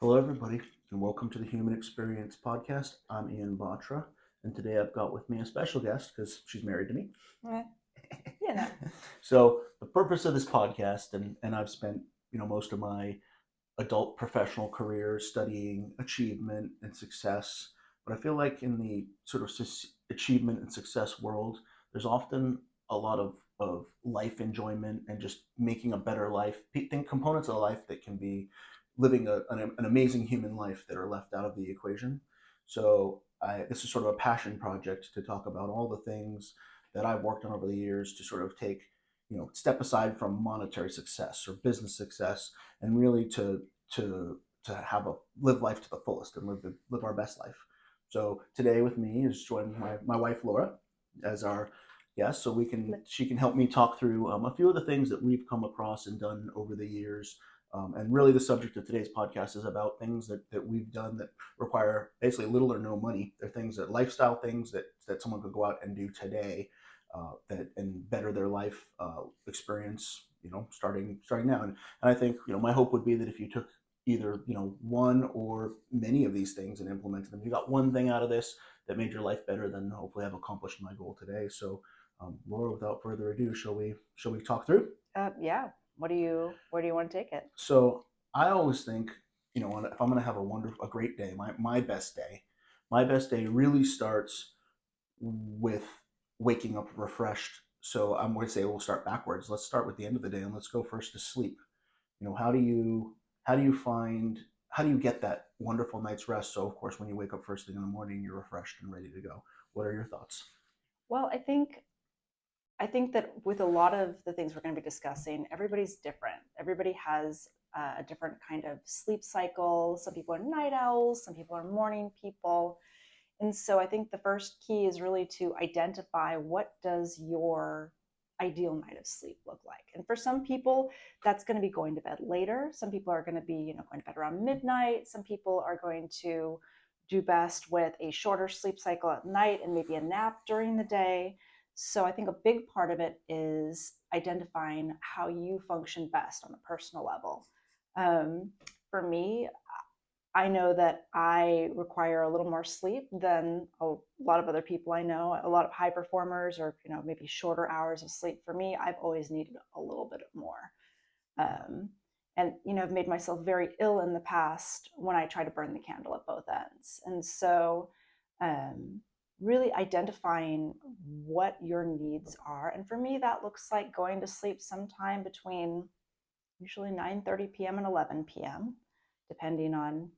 Hello, everybody, and welcome to the Human Experience Podcast. I'm Ian Batra, and today I've got with me a special guest because she's married to me. Eh, you know. So, the purpose of this podcast, and I've spent most of my adult professional career studying achievement and success, but I feel like in the sort of achievement and success world, there's often a lot of life enjoyment and just making a better life. Think components of life that can be living an amazing human life that are left out of the equation. So this is sort of a passion project to talk about all the things that I've worked on over the years to sort of take, step aside from monetary success or business success and really to have a live life to the fullest and live our best life. So today with me is joined my wife Laura as our guest, so she can help me talk through a few of the things that we've come across and done over the years. And really, the subject of today's podcast is about things that we've done that require basically little or no money. They're things that lifestyle things that someone could go out and do today that and better their life experience. Starting now. And I think my hope would be that if you took either one or many of these things and implemented them, you got one thing out of this that made your life better, then hopefully I've accomplished my goal today. So, Laura, without further ado, shall we talk through? Yeah. Where do you want to take it? So I always think, if I'm going to have a great day, my best day really starts with waking up refreshed. So I'm going to say we'll start backwards. Let's start with the end of the day and let's go first to sleep. How do you get that wonderful night's rest? So of course, when you wake up first thing in the morning, you're refreshed and ready to go. What are your thoughts? Well, I think that with a lot of the things we're going to be discussing, everybody's different. Everybody has a different kind of sleep cycle. Some people are night owls, some people are morning people. And so I think the first key is really to identify what does your ideal night of sleep look like. And for some people, that's going to be going to bed later. Some people are going to be, going to bed around midnight. Some people are going to do best with a shorter sleep cycle at night and maybe a nap during the day. So I think a big part of it is identifying how you function best on a personal level. For me, I know that I require a little more sleep than a lot of other people I know. A lot of high performers, or maybe shorter hours of sleep. For me, I've always needed a little bit more, um, and I've made myself very ill in the past when I try to burn the candle at both ends. And so, um, really identifying what your needs are, and for me, that looks like going to sleep sometime between usually 9:30 p.m. and 11 p.m., depending on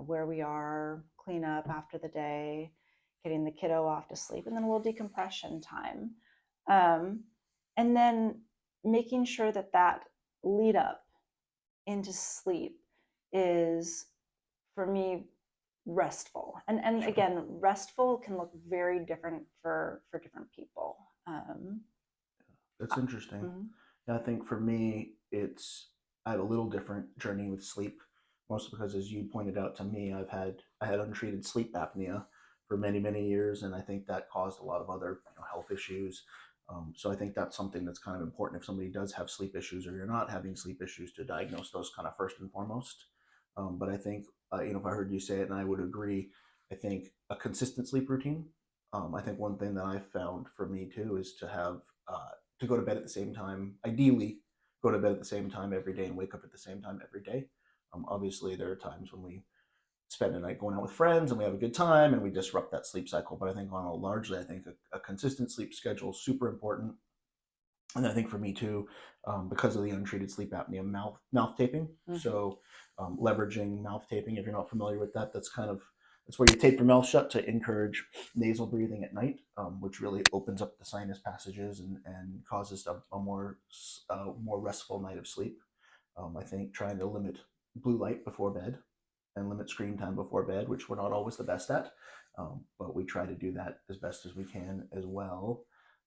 where we are, clean up after the day, getting the kiddo off to sleep, and then a little decompression time. Um, and then making sure that that lead up into sleep is, for me, restful. And Sure. again, restful can look very different for different people. That's interesting. Mhm. Yeah, I think for me, I have a little different journey with sleep, mostly because, as you pointed out to me, I had untreated sleep apnea for many years, and I think that caused a lot of other health issues. So I think that's something that's kind of important if somebody does have sleep issues or you're not having sleep issues to diagnose those kind of first and foremost. But I think if I heard you say it, and I would agree, I think a consistent sleep routine. I think one thing that I've found for me too is to go to bed at the same time. Ideally, go to bed at the same time every day and wake up at the same time every day. Obviously, there are times when we spend a night going out with friends and we have a good time and we disrupt that sleep cycle. But I think I think a consistent sleep schedule is super important. And I think for me too, because of the untreated sleep apnea, mouth taping. Mhm. So leveraging mouth taping, if you're not familiar with that, that's where you tape your mouth shut to encourage nasal breathing at night, which really opens up the sinus passages and causes more restful night of sleep. I think trying to limit blue light before bed and limit screen time before bed, which we're not always the best at, but we try to do that as best as we can as well.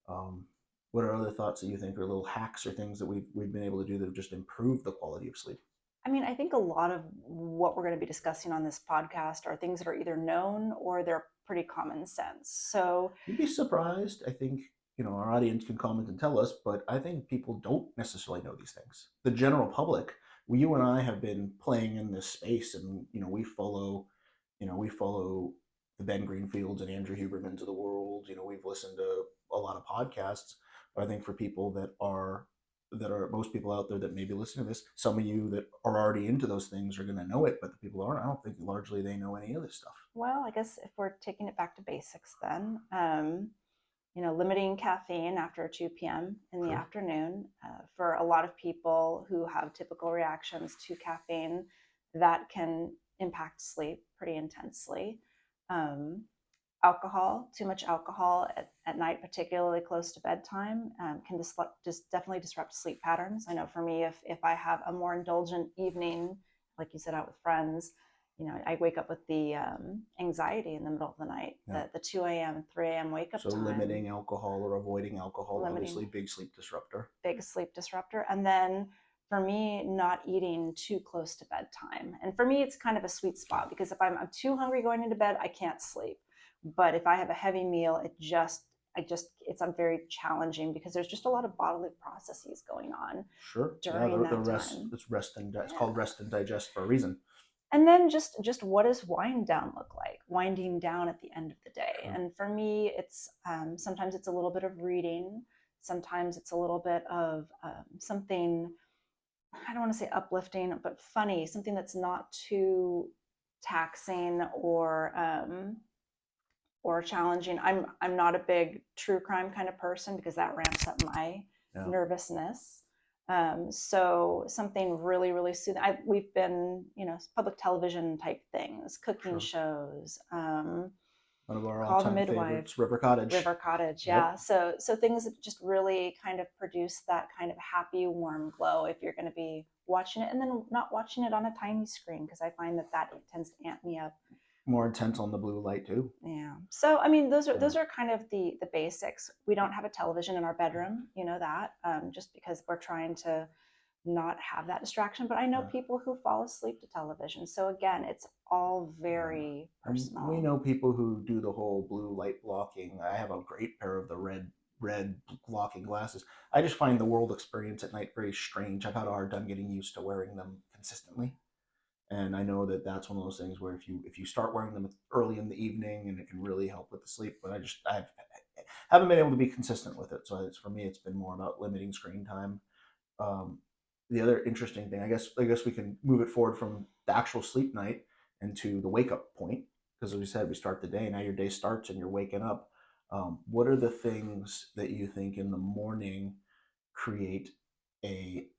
Um, what are other thoughts that you think are little hacks or things that we've been able to do that have just improved the quality of sleep? I mean, I think a lot of what we're going to be discussing on this podcast are things that are either known or they're pretty common sense. So, You'd be surprised. I think our audience can comment and tell us, but I think people don't necessarily know these things. The general public well, you and I have been playing in this space, and we follow the Ben Greenfields and Andrew Hubermans of the world. We've listened to a lot of podcasts, but I think for people that are most people out there that maybe listen to this, some of you that are already into those things are going to know it, but the people who aren't, I don't think largely they know any of this stuff. Well, I guess if we're taking it back to basics, then limiting caffeine after 2 p.m. in the Sure. afternoon. For a lot of people who have typical reactions to caffeine, that can impact sleep pretty intensely. Um, Alcohol, too much alcohol at night, particularly close to bedtime, can just definitely disrupt sleep patterns. I know for me, if I have a more indulgent evening, like you said, out with friends, I wake up with the anxiety in the middle of the night, Yeah. the 2 a.m., 3 a.m. wake up So time, limiting alcohol or avoiding alcohol, limiting obviously, big sleep disruptor. big sleep disruptor. And then for me, not eating too close to bedtime. And for me, it's kind of a sweet Yeah. spot because if I'm too hungry going into bed, I can't sleep. But if I have a heavy meal, it's very challenging because there's just a lot of bodily processes going on Sure. Yeah. during The that rest. time. It's called Yeah. rest and digest for a reason. And then just what does wind down look like? Winding down at the end of the day. Sure. And for me, it's sometimes it's a little bit of reading. Sometimes it's a little bit of something, I don't want to say uplifting, but funny, something that's not too taxing or challenging. I'm not a big true crime kind of person because that ramps up my Yeah. nervousness. So something really, really soothing. We've been, public television type things, cooking Sure. shows, One of our Call the all-time Midwife, favorites, River Cottage. River Cottage, Yep. yeah. So things that just really kind of produce that kind of happy, warm glow if you're going to be watching it, and then not watching it on a tiny screen because I find that tends to amp me up. More intense on the blue light too. Yeah. So I mean, those are Yeah. those are kind of the basics. We don't have a television in our bedroom, that, just because we're trying to not have that distraction. But I know Yeah. people who fall asleep to television. So again, it's all Yeah. very And we personal. know people who do the whole blue light blocking. I have a great pair of the red blocking glasses. I just find the world experience at night very strange. I've had a hard time getting used to wearing them consistently. And I know that that's one of those things where if you start wearing them early in the evening, and it can really help with the sleep. But I haven't been able to be consistent with it. So for me, it's been more about limiting screen time. Um, the other interesting thing, I guess we can move it forward from the actual sleep night into the wake up point, because as we said, we start the day. Now your day starts and you're waking up. What are the things that you think in the morning create a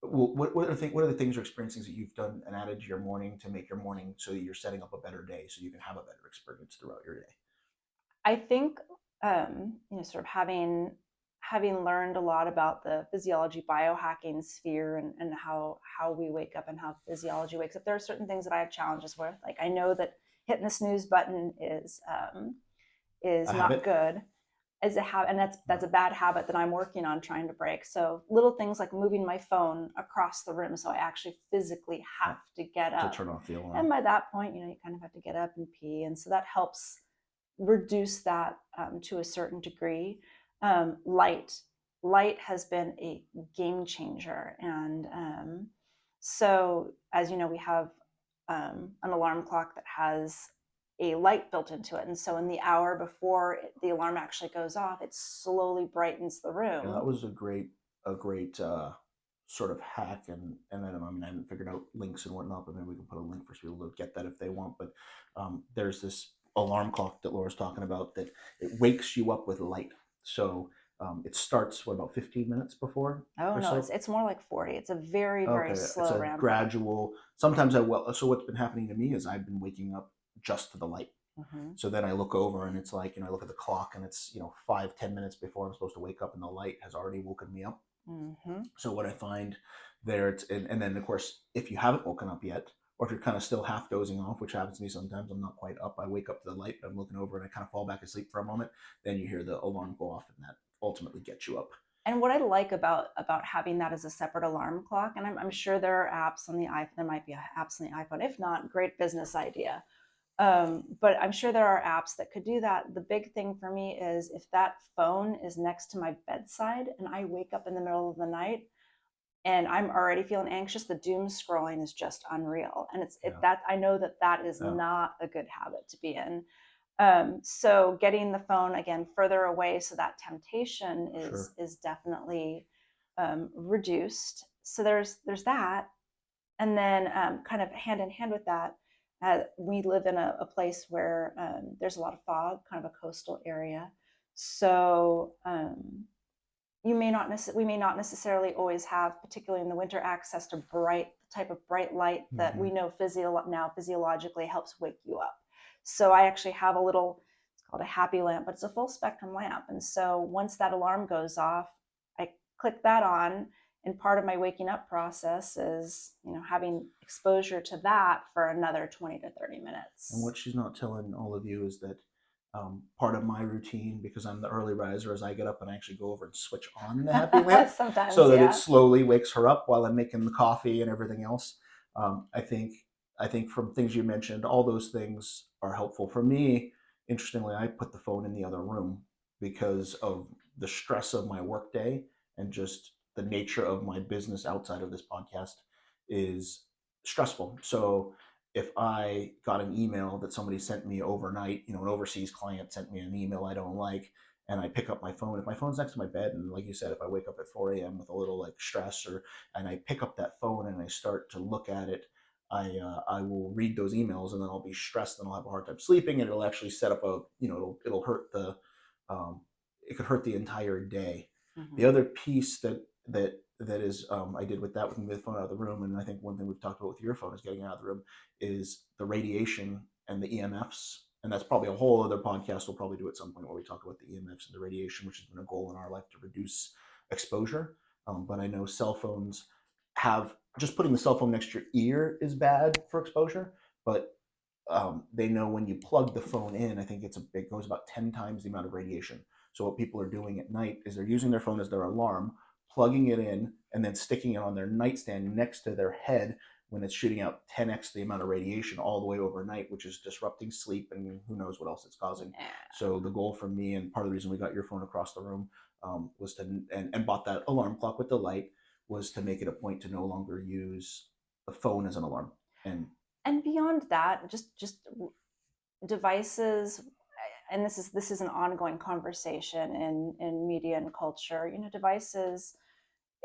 well, what are the things or experiences that you've done and added to your morning to make your morning so that you're setting up a better day so you can have a better experience throughout your day? I think, sort of having learned a lot about the physiology biohacking sphere and how we wake up and how physiology wakes up. There are certain things that I have challenges with. Like I know that hitting the snooze button is A not habit? good as a habit, and that's Yeah. a bad habit that I'm working on trying to break. So little things like moving my phone across the room, so I actually physically Yeah. have to get To up. turn off the And alarm. by that point, you kind of have to get up and pee, and so that helps reduce that to a certain degree. Light has been a game changer, and so as you know, we have an alarm clock that has a light built into it, and so in the hour before the alarm actually goes off, it slowly brightens the Yeah, that room. was a great sort of hack, and then I haven't figured out links and whatnot, but maybe we can put a link for people to get that if they want. But there's this alarm clock that Laura's talking about that it wakes you up with light. So it starts what about 15 minutes before Oh or no, so. it's more like 40. It's a very, very Okay, it's slow a ramp up. gradual. Sometimes I will. So what's been happening to me is I've been waking up just to the light. Mm-hmm. So then I look over and it's like, I look at the clock and it's 5-10 minutes before I'm supposed to wake up, and the light has already woken me up. Mm-hmm. So what I find there, and then of course, if you haven't woken up yet, or if you're kind of still half dozing off, which happens to me sometimes, I'm not quite up. I wake up to the light, I'm looking over, and I kind of fall back asleep for a moment. Then you hear the alarm go off, and that ultimately gets you up. And what I like about having that as a separate alarm clock, and I'm sure there are apps on the iPhone. There might be apps on the iPhone. If not, great business idea. But I'm sure there are apps that could do that. The big thing for me is if that phone is next to my bedside and I wake up in the middle of the night, and I'm already feeling anxious, the doom scrolling is just unreal. And Yeah. that I know that that is Yeah. not a good habit to be in. So getting the phone again further away so that temptation Sure. is definitely reduced. So there's that, and then kind of hand in hand with that, we live in a place where there's a lot of fog, kind of a coastal area. So we may not necessarily always have, particularly in the winter, access to bright type of bright light that Hmm. we know now physiologically helps wake you up. So I actually have a little, it's called a happy lamp, but it's a full spectrum lamp. And so once that alarm goes off, I click that on, and part of my waking up process is, having exposure to that for another 20 to 30 And minutes. what she's not telling all of you is that part of my routine, because I'm the early riser, is I get up and I actually go over and switch on the happy lamp so Sometimes, that it yeah. slowly wakes her up while I'm making the coffee and everything else. I think from things you mentioned, all those things are helpful for me. Interestingly, I put the phone in the other room because of the stress of my workday and just the nature of my business outside of this podcast is stressful. So if I got an email that somebody sent me overnight, an overseas client sent me an email I don't like, and I pick up my phone, if my phone's next to my bed, and like you said, if I wake up at 4 a.m. with a little like stress, and I pick up that phone and I start to look at it, I will read those emails and then I'll be stressed and I'll have a hard time sleeping, and it'll actually set up it'll hurt um, it could hurt the entire day. The Mm-hmm. other piece that is I did with that with the phone out of the room, and I think one thing we've talked about with your phone is getting out of the room, is the radiation and the EMFs. And that's probably a whole other podcast we'll probably do at some point where we talk about the EMFs and the radiation, which has been a goal in our life to reduce exposure. But I know cell phones have, just putting the cell phone next to your ear is bad for exposure, but they know when you plug the phone in, I think it goes about 10 times the amount of radiation. So what people are doing at night is they're using their phone as their alarm, plugging it in, and then sticking it on their nightstand next to their head when it's shooting out 10x the amount of radiation all the way overnight, which is disrupting sleep and who knows what else it's causing. Yeah. So the goal for me, and part of the reason we got your phone across the room, was to and bought that alarm clock with the light, was to make it a point to no longer use the phone as an alarm. And And beyond that, just devices, and this is an ongoing conversation in media and culture. Devices,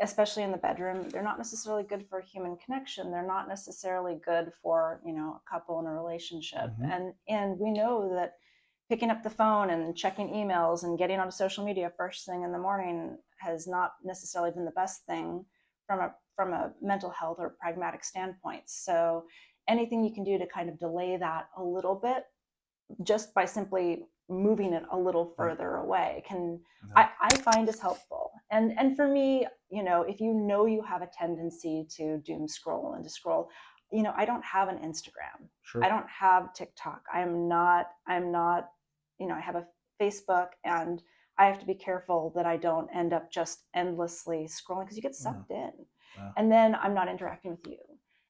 especially in the bedroom, they're not necessarily good for human connection. They're not necessarily good for a couple in a relationship. mm-hmm, And we know that picking up the phone and checking emails and getting onto social media first thing in the morning has not necessarily been the best thing from a mental health or pragmatic standpoint. So anything you can do to kind of delay that a little bit, just by simply moving it a little right. further away, can, Yeah, I find, is helpful. And for me, if you have a tendency to doom scroll and to scroll, I don't have an Instagram, I sure. don't have TikTok, I'm not I have a Facebook, and I have to be careful that I don't end up just endlessly scrolling, because you get Yeah, sucked in, yeah, and then I'm not interacting with you,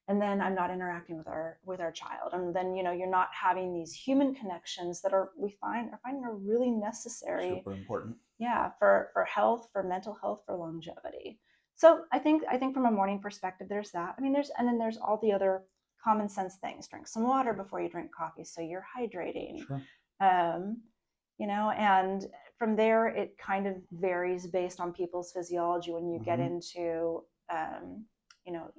and then I'm not interacting with our child, and then you're not having these human connections that are finding are really necessary, super important. yeah, for health, for mental health, for longevity. So I think from a morning perspective, there's that. I mean, and then there's all the other common sense things. Drink some water before you drink coffee, so you're hydrating. Sure. Um, and from there, it kind of varies based on people's physiology when you get Mm-hmm. into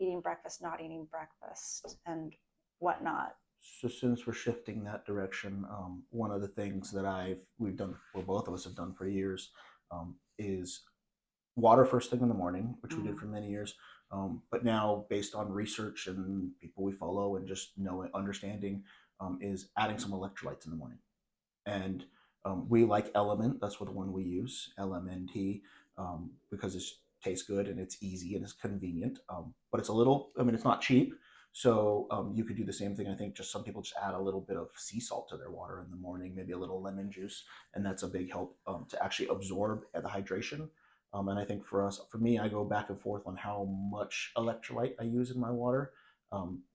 eating breakfast, not eating breakfast, and whatnot. So since we're shifting that direction, one of the things that we've done, well, both of us have done for years, is water first thing in the morning, which we did Mm. for many years. But now, based on research and people we follow and just knowing, understanding, is adding some electrolytes in the morning. And we like Element. That's what the one we use, LMNT, because it tastes good and it's easy and it's convenient. But it's a little, I mean, it's not cheap. So you could do the same thing. I think just some people just add a little bit of sea salt to their water in the morning, maybe a little lemon juice, and that's a big help to actually absorb the hydration. And I think for me, I go back and forth on how much electrolyte I use in my water,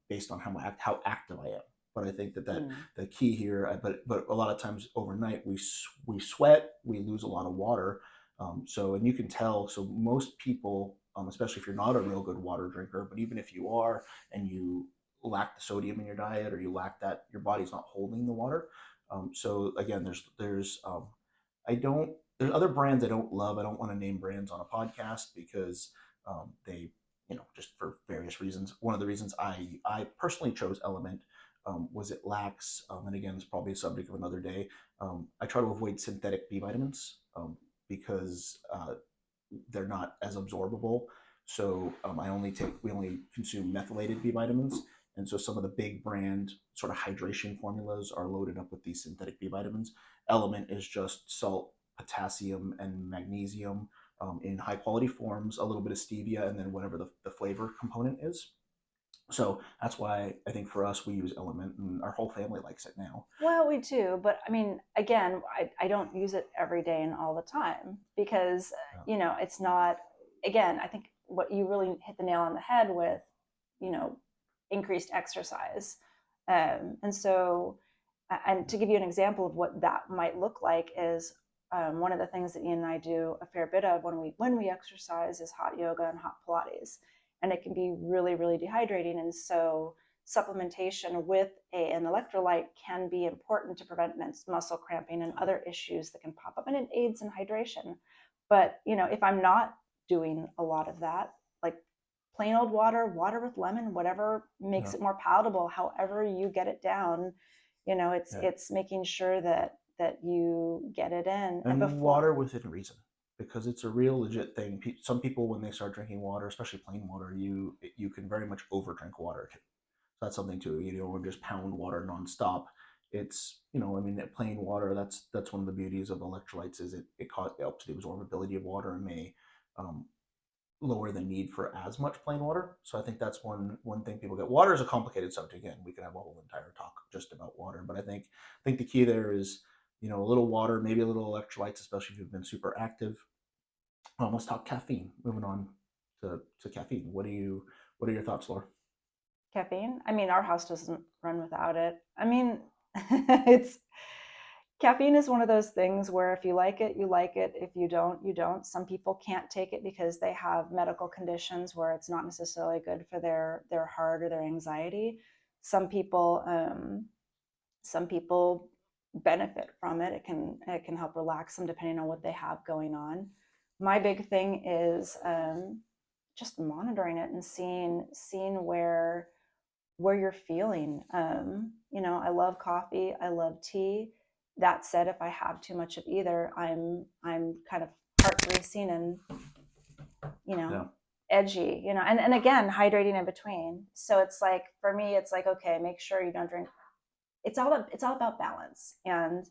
based on how active I am. But I think that Mm. the key here. But a lot of times overnight we sweat, we lose a lot of water. So and you can tell. So most people especially if you're not a real good water drinker. But even if you are and you lack the sodium in your diet, or you lack that, your body's not holding the water. So again, I don't there's other brands I don't love. I don't want to name brands on a podcast because they, just for various reasons. One of the reasons I personally chose Element was it lacks, and again, it's probably a subject of another day. I try to avoid synthetic B vitamins because they're not as absorbable. So we only consume methylated B vitamins, and so some of the big brand sort of hydration formulas are loaded up with these synthetic B vitamins. Element is just salt, potassium, and magnesium in high quality forms, a little bit of stevia, and then whatever the flavor component is. So that's why I think for us we use Element, and our whole family likes it now. Well, we do, but I mean, again, I don't use it every day and all the time because, Yeah. it's not, again, I think what you really hit the nail on the head with, you know, increased exercise. And so, and to give you an example of what that might look like is one of the things that Ian and I do a fair bit of when we exercise is hot yoga and hot Pilates, and it can be really really dehydrating. And so supplementation with an electrolyte can be important to prevent muscle cramping and other issues that can pop up, and it aids in hydration. But if I'm not doing a lot of that, like plain old water with lemon, whatever makes Yeah. it more palatable, however you get it down, it's Yeah. it's making sure that you get it in. And And before, water within reason, because it's a real legit thing. Some people, when they start drinking water, especially plain water, you can very much overdrink water too. So that's something too. You don't just pound water nonstop. It's, I mean, plain water. That's one of the beauties of electrolytes, is it helps the absorbability of water, and may um, lower the need for as much plain water. So I think that's one thing people get. Water is a complicated subject. Again, we could have a whole entire talk just about water, but I think the key there is, a little water, maybe a little electrolytes, especially if you've been super active. Let's talk caffeine. Moving on to caffeine. What are your thoughts, Laura? caffeine, I mean, our house doesn't run without it. I mean, it's caffeine is one of those things where if you like it, you like it. If you don't, you don't. Some people can't take it because they have medical conditions where it's not necessarily good for their heart or their anxiety. Some people benefit from it. It can help relax them depending on what they have going on. My big thing is just monitoring it and seeing where you're feeling. I love coffee. I love tea. That said, if I have too much of either, I'm kind of heart racing and you Yeah. know edgy. And again, hydrating in between. So it's like for me, it's like okay, make sure you don't drink. It's all about balance. And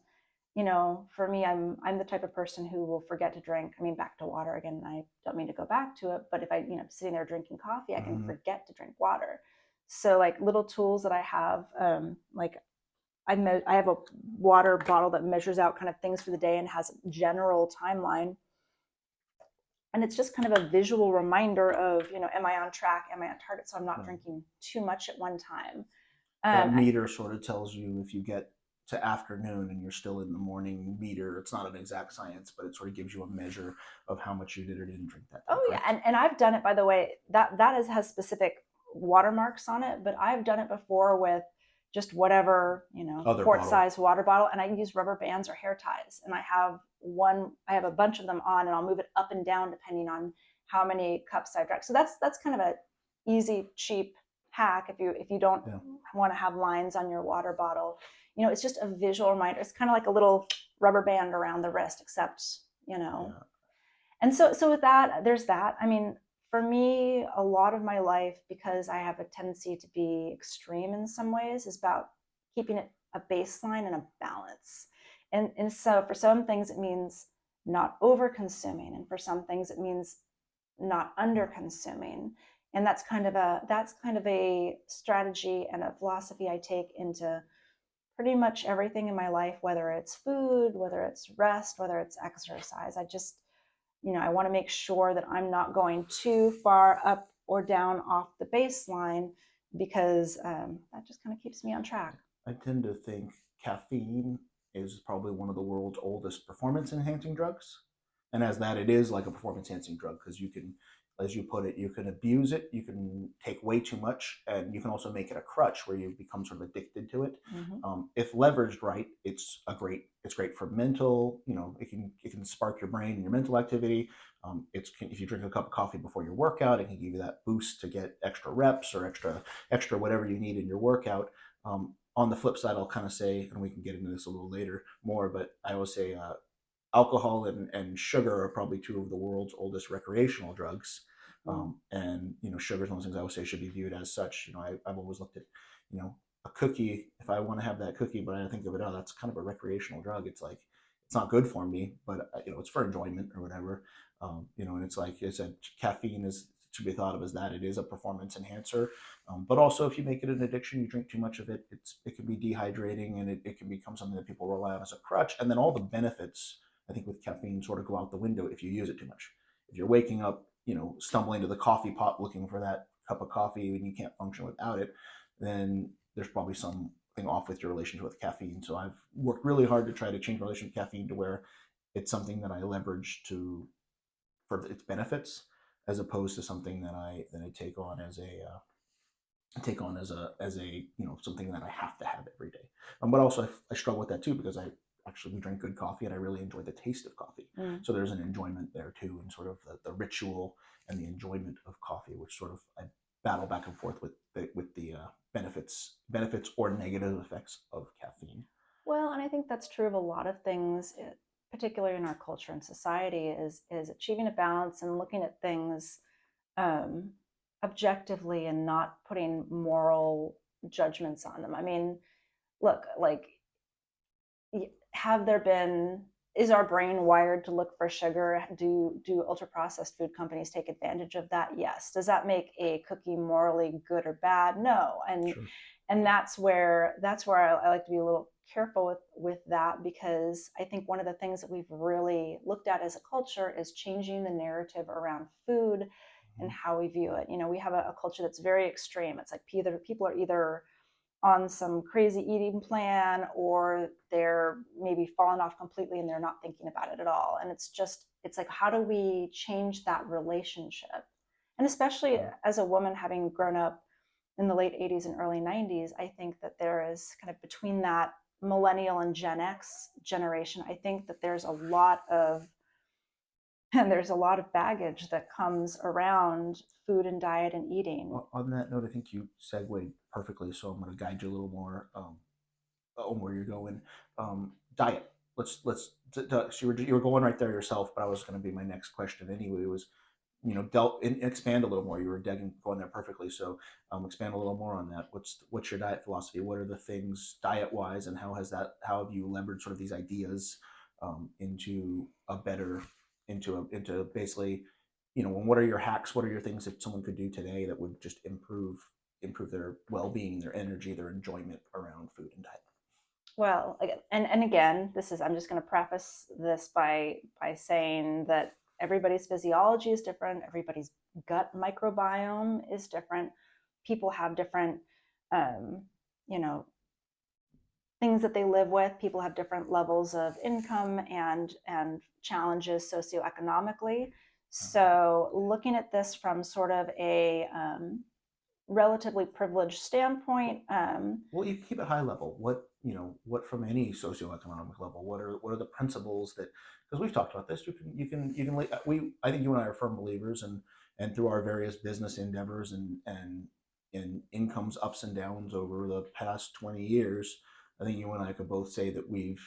for me, I'm the type of person who will forget to drink. I mean, back to water again. I don't mean to go back to it, but if I, sitting there drinking coffee, I can Mm-hmm. forget to drink water. So like little tools that I have, like I have a water bottle that measures out kind of things for the day and has a general timeline. And it's just kind of a visual reminder of, am I on track? Am I on target? So I'm not Yeah. drinking too much at one time. That I, meter sort of tells you if you get to afternoon and you're still in the morning meter. It's not an exact science, but it sort of gives you a measure of how much you did or didn't drink that day. Oh yeah, Correct? and I've done it, by the way. Has specific watermarks on it, but I've done it before with just whatever, Other quart bottle. size water bottle, and I use rubber bands or hair ties, and I have a bunch of them on, and I'll move it up and down depending on how many cups I've drank. So that's kind of a easy, cheap hack if you don't Yeah. want to have lines on your water bottle. It's just a visual reminder. It's kind of like a little rubber band around the wrist, except you know Yeah. and so with that, there's that. I mean, for me, a lot of my life, because I have a tendency to be extreme in some ways, is about keeping it a baseline and a balance. And so for some things it means not over consuming, and for some things it means not under consuming. And that's kind of a strategy and a philosophy I take into pretty much everything in my life, whether it's food, whether it's rest, whether it's exercise. I want to make sure that I'm not going too far up or down off the baseline because that just kind of keeps me on track. I tend to think caffeine is probably one of the world's oldest performance enhancing drugs. And as that, it is like a performance enhancing drug because you can, as you put it, you can abuse it, you can take way too much, and you can also make it a crutch where you become sort of addicted to it. Mm-hmm. If leveraged right, it's great for mental. It can spark your brain and your mental activity. If you drink a cup of coffee before your workout, it can give you that boost to get extra reps or extra whatever you need in your workout. On the flip side, I'll kind of say, and we can get into this a little later more, but I always say alcohol and sugar are probably two of the world's oldest recreational drugs. Mm. And sugar is one of the things I would say should be viewed as such. I've always looked at, a cookie. If I want to have that cookie, but I think of it, oh, that's kind of a recreational drug. It's like it's not good for me, but it's for enjoyment or whatever. And it's like I said, caffeine is to be thought of as that. It is a performance enhancer, but also if you make it an addiction, you drink too much of it, it can be dehydrating, and it can become something that people rely on as a crutch. And then all the benefits, I think, with caffeine sort of go out the window if you use it too much. If you're waking up, stumbling to the coffee pot looking for that cup of coffee and you can't function without it, then there's probably something off with your relationship with caffeine. So I've worked really hard to try to change my relationship with caffeine to where it's something that I leverage to for its benefits, as opposed to something that I take on as a something that I have to have every day. But also I struggle with that too, because I actually we drink good coffee and I really enjoy the taste of coffee. Mm. So there's an enjoyment there too, and sort of the ritual and the enjoyment of coffee, which sort of I battle back and forth with the benefits or negative effects of caffeine. Well, and I think that's true of a lot of things, particularly in our culture and society, is achieving a balance and looking at things um, objectively and not putting moral judgments on them. I mean, look, like, have there been is our brain wired to look for sugar? Do ultra processed food companies take advantage of that? Yes. Does that make a cookie morally good or bad? No. and Sure. and that's where I like to be a little careful with that, because I think one of the things that we've really looked at as a culture is changing the narrative around food and Mm-hmm. how we view it. We have a culture that's very extreme. It's like people are either on some crazy eating plan, or they're maybe fallen off completely and they're not thinking about it at all. And it's like, how do we change that relationship? And especially Sure. as a woman, having grown up in the late 80s and early 90s, I think that there is kind of, between that millennial and Gen X generation, I think that there's a lot of and there's a lot of baggage that comes around food and diet and eating. On that note, I think you segued perfectly, so I'm going to guide you a little more on where you're going. Diet. So you were going right there yourself, but I was going to be my next question anyway. Was expand a little more. You were going there perfectly. So expand a little more on that. What's your diet philosophy? What are the things diet wise, and how have you leveraged sort of these ideas into a better into basically, and what are your hacks? What are your things that someone could do today that would just improve their well being, their energy, their enjoyment around food and diet? Well, again, and again, I'm just going to preface this by saying that everybody's physiology is different, everybody's gut microbiome is different. People have different, um, you know, things that they live with. People have different levels of income and challenges socioeconomically. So, looking at this from sort of a relatively privileged standpoint, Well, you can keep it high level. What from any socioeconomic level? What are the principles that? Because we've talked about this. We I think you and I are firm believers, and through our various business endeavors and in incomes ups and downs over the past 20 years, I think you and I could both say that we've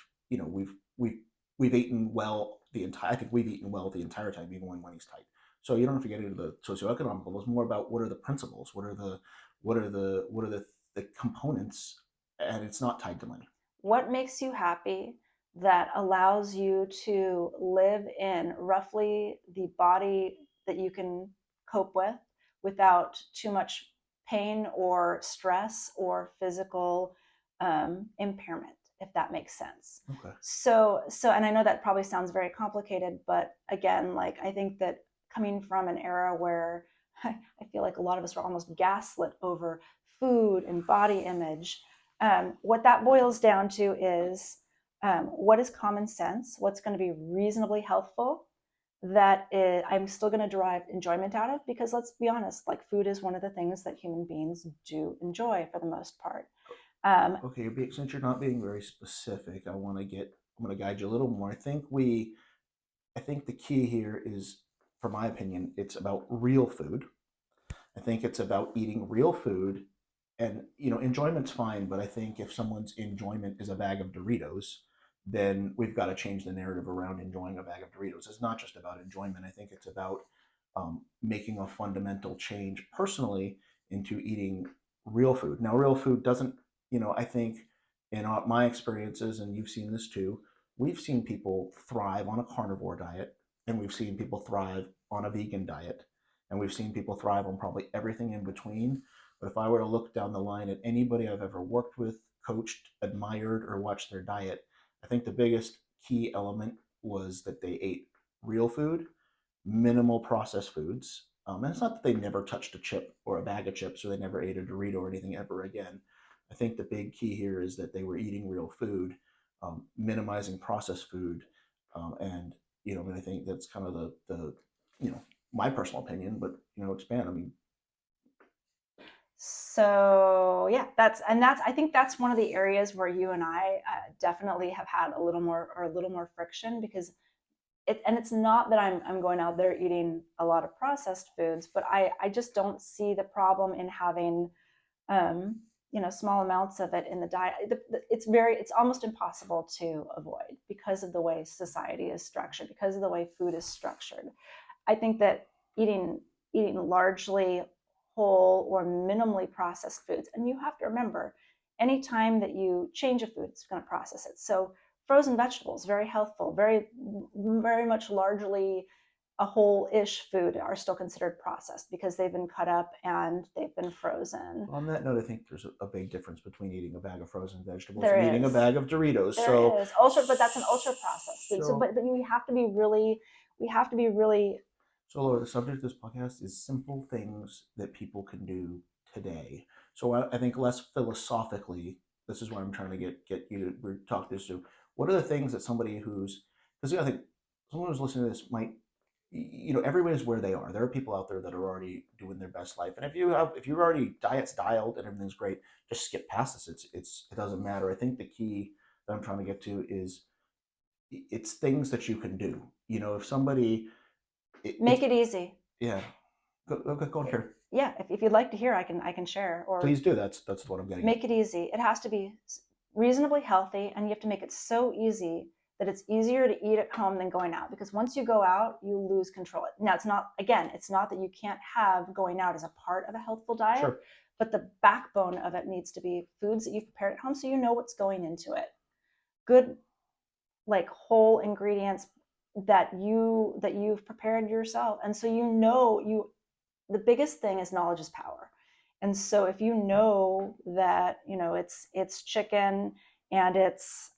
eaten well the entire. I think we've eaten well the entire time, even when money's tight. So you don't have to get into the socioeconomic level. It's more about what are the principles, what are the components, and it's not tied to money. what makes you happy that allows you to live in roughly the body that you can cope with without too much pain or stress or physical impairment, if that makes sense. Okay. And I know that probably sounds very complicated, but again, like, I think that coming from an era where I feel like a lot of us were almost gaslit over food and body image, what that boils down to is, what is common sense, what's going to be reasonably healthful, I'm still going to derive enjoyment out of, because let's be honest, like food is one of the things that human beings do enjoy for the most part. Um, Okay, since you're not being very specific, I'm going to guide you a little more. I think the key here is, for my opinion, it's about real food. I think it's about eating real food, and enjoyment's fine, but I think if someone's enjoyment is a bag of Doritos, then we've got to change the narrative around enjoying a bag of Doritos. It's not just about enjoyment. I think it's about making a fundamental change personally into eating real food. Now, real food doesn't, I think in my experiences, and you've seen this too, we've seen people thrive on a carnivore diet, and we've seen people thrive on a vegan diet, and we've seen people thrive on probably everything in between. But if I were to look down the line at anybody I've ever worked with, coached, admired, or watched their diet, I think the biggest key element was that they ate real food, minimal processed foods. And it's not that they never touched a chip or a bag of chips, or they never ate a Dorito or anything ever again. I think the big key here is that they were eating real food, minimizing processed food, and I think that's kind of the my personal opinion. But expand. I mean, so yeah, that's I think that's one of the areas where you and I definitely have had a little more friction, because it's not that I'm going out there eating a lot of processed foods, but I just don't see the problem in having um, small amounts of it in the diet. It's almost impossible to avoid because of the way society is structured, because of the way food is structured. I think that eating eating largely whole or minimally processed foods, and you have to remember, anytime that you change a food, it's going to process it. So frozen vegetables, very healthful, very much largely a whole-ish food, are still considered processed because they've been cut up and they've been frozen. on that note, I think there's a big difference between eating a bag of frozen vegetables and There eating a is, bag of Doritos. there is ultra, but that's an ultra processed food. So, So, but we have to be really, we have to be really So, Laura, the subject of this podcast is simple things that people can do today. So, I think less philosophically, this is what I'm trying to get you to talk this through. What are the things that somebody who's, because I think someone who's listening to this might, everybody's where they are. There are people out there that are already doing their best life, and if you're already diets dialed and everything's great, just skip past this. It doesn't matter. I think the key that I'm trying to get to is it's things that you can do. If somebody, it's make it easy. yeah. Go on, share. Yeah, if you'd like to hear, I can share. Or Please do. That's what I'm getting at. make it easy. It has to be reasonably healthy, and you have to make it so easy that it's easier to eat at home than going out, because once you go out, you lose control. Now, it's not that you can't have going out as a part of a healthful diet, Sure. but the backbone of it needs to be foods that you've prepared at home, so you know what's going into it. Good, like whole ingredients that you've prepared yourself, and so the biggest thing is knowledge is power. And so if you know that it's chicken, and it's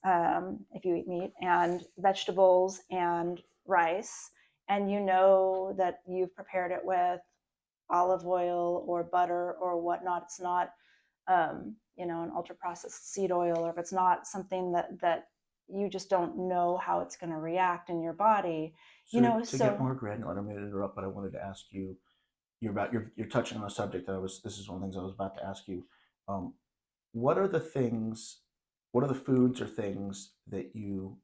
if you eat meat and vegetables and rice, and you know that you've prepared it with olive oil or butter or whatnot, it's not an ultra processed seed oil, or if it's not something that you just don't know how it's going to react in your body. So to get So more granular, I'm going to interrupt, but I wanted to ask you. You're touching on a subject that I was. This is one of the things I was about to ask you. Um, what are the things? What are the foods or things that you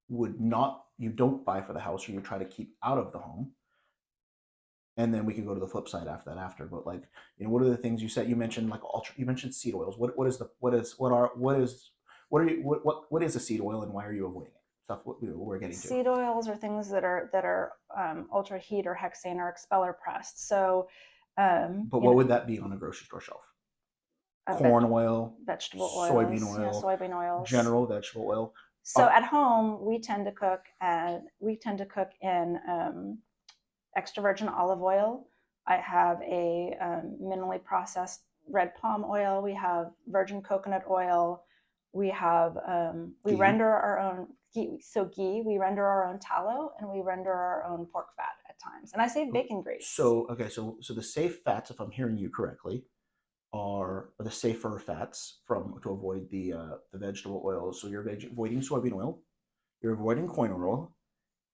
don't buy for the house, or you try to keep out of the home? And then we can go to the flip side after that. But like, what are the things you said? You mentioned like ultra. You mentioned seed oils. What is a seed oil, and why are you avoiding it? Stuff we're getting to. seed oils are things that are ultra heat or hexane or expeller pressed. So, um, But you what know, would that be on a grocery store shelf? veg- Corn oil, vegetable soybean oils, oil, soybean oils. general vegetable oil. So at home, we tend to cook in extra virgin olive oil. I have a minimally processed red palm oil. We have virgin coconut oil. We Ghee. render our own ghee. So ghee, we render our own tallow, and we render our own pork fat at times. And I say bacon grease. So okay, so the safe fats, if I'm hearing you correctly, are the safer fats from to avoid the vegetable oils. So you're avoiding soybean oil, you're avoiding corn oil,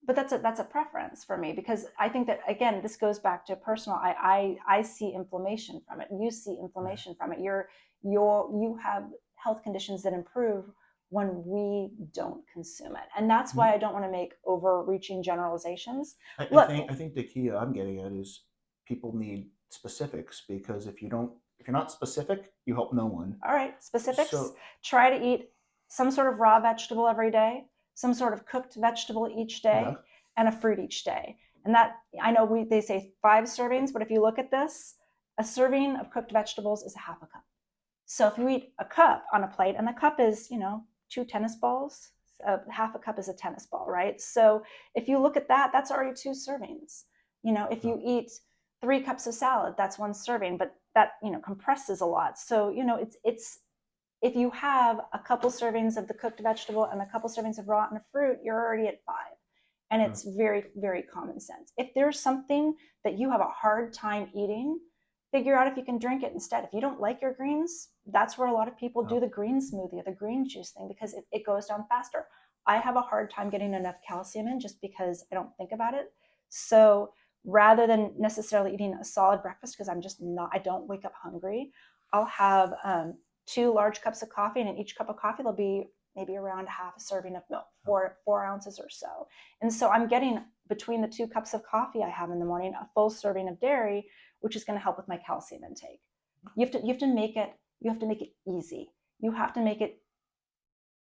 but that's a preference for me, because I think that, again, this goes back to personal. I see inflammation from it. You see Right. inflammation from it. You have health conditions that improve when we don't consume it, and that's why Mhm. I don't want to make overreaching generalizations. I Look, think the key I'm getting at is people need specifics, because if you're not specific, you help no one. all right, specifics. So Try to eat some sort of raw vegetable every day, some sort of cooked vegetable each okay, day, and a fruit each day. And that, I know they say 5 servings, but if you look at this, a serving of cooked vegetables is a half a cup. So if you eat a cup on a plate, and the cup is, 2 tennis balls, half a cup is a tennis ball, right? So if you look at that, that's already 2 servings. If yeah, you eat 3 cups of salad, that's 1 serving, but that, compresses a lot. So, it's if you have a couple servings of the cooked vegetable and a couple servings of raw and a fruit, you're already at 5. And yeah, it's very, very common sense. If there's something that you have a hard time eating, figure out if you can drink it instead. If you don't like your greens, that's where a lot of people yeah. do the green smoothie or the green juice thing, because it goes down faster. I have a hard time getting enough calcium in just because I don't think about it. So rather than necessarily eating a solid breakfast, because I don't wake up hungry, I'll have 2 large cups of coffee, and in each cup of coffee there'll be maybe around half a serving of milk, Yeah. 4 ounces or so. And so I'm getting, between the 2 cups of coffee I have in the morning, a full serving of dairy, which is going to help with my calcium intake. You have to make it easy. You have to make it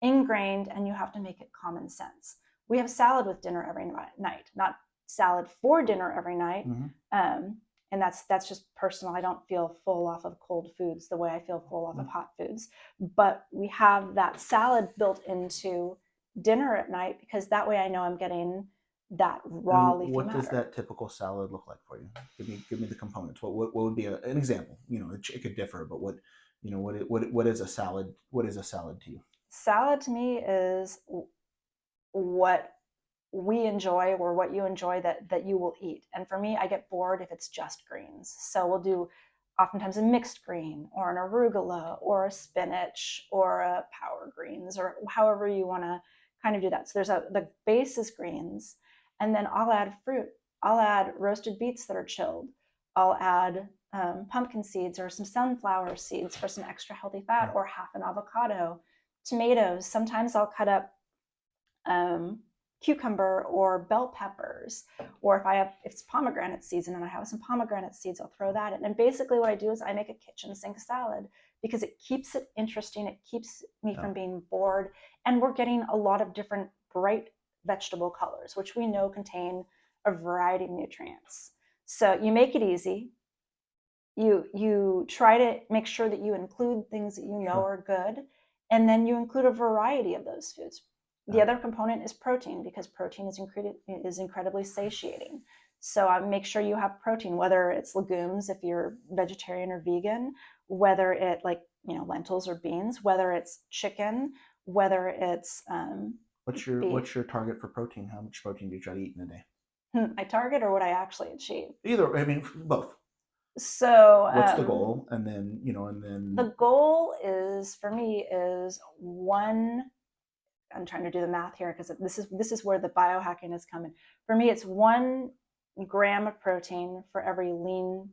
ingrained, and you have to make it common sense. We have salad with dinner every night, not salad for dinner every night. Mhm. Um, and that's just personal. I don't feel full off of cold foods the way I feel full off Yeah. of hot foods. But we have that salad built into dinner at night, because that way I know I'm getting that raw And leafy what does matter. that typical salad look like for you? Give me the components. What would be an example? It could differ, but what is a salad? What is a salad to you? Salad to me is what we enjoy, or what you enjoy, that you will eat. And for me, I get bored if it's just greens. So we'll do oftentimes a mixed green, or an arugula, or a spinach, or a power greens, or however you want to kind of do that. So the base is greens, and then I'll add fruit. I'll add roasted beets that are chilled. I'll add pumpkin seeds or some sunflower seeds for some extra healthy fat, Yeah. or half an avocado. Tomatoes. Sometimes I'll cut up um, cucumber or bell peppers, or if it's pomegranate season and I have some pomegranate seeds, I'll throw that in. And basically, what I do is I make a kitchen sink salad, because it keeps it interesting. It keeps me Yeah. from being bored, and we're getting a lot of different bright vegetable colors, which we know contain a variety of nutrients. So you make it easy. You try to make sure that you include things that you know Sure. are good, and then you include a variety of those foods. The Yeah. other component is protein, because protein is incredibly satiating. So I make sure you have protein, whether it's legumes if you're vegetarian or vegan, whether it, like, lentils or beans, whether it's chicken, whether it's beef. What's your target for protein? How much protein do you try to eat in a day? I target, or what I actually achieve. Either. I mean, both. So What's the goal? And then and then the goal is, for me, is one. I'm trying to do the math here, because this is where the biohacking is coming. For me, it's 1 gram of protein for every lean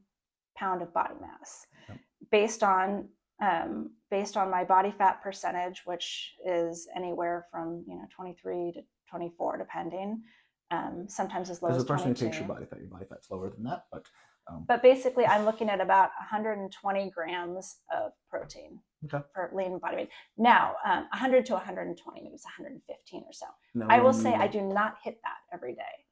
pound of body mass, yeah. based on my body fat percentage, which is anywhere from 23 to 24, depending. Sometimes as low As as a person who takes 22. your body fat's lower than that, but But basically, I'm looking at about 120 grams of protein okay. for lean body weight. Now, 100 to 120, maybe it's 115 or so. Now, I will when say I you do not hit that every day.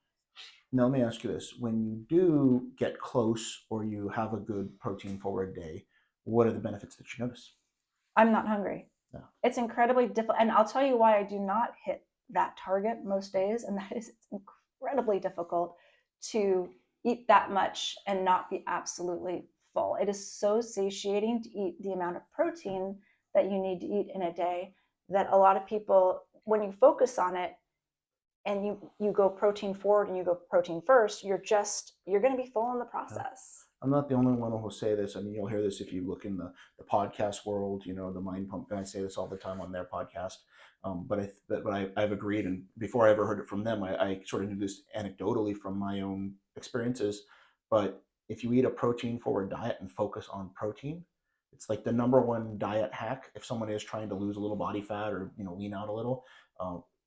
Now, let me ask you this: when you do get close, or you have a good protein forward day, what are the benefits that you notice? I'm not hungry. Yeah. It's incredibly difficult. And I'll tell you why I do not hit that target most days. And that is, it's incredibly difficult to eat that much and not be absolutely full. It is so satiating to eat the amount of protein that you need to eat in a day, that a lot of people, when you focus on it, and you go protein forward and you go protein first, you're going to be full in the Yeah. process. I'm not the only one who will say this. I mean, you'll hear this if you look in the podcast world. You know, the Mind Pump guys say this all the time on their podcast. I've agreed, and before I ever heard it from them, I sort of knew this anecdotally from my own experiences. But if you eat a protein forward diet and focus on protein, it's like the number one diet hack. If someone is trying to lose a little body fat or lean out a little,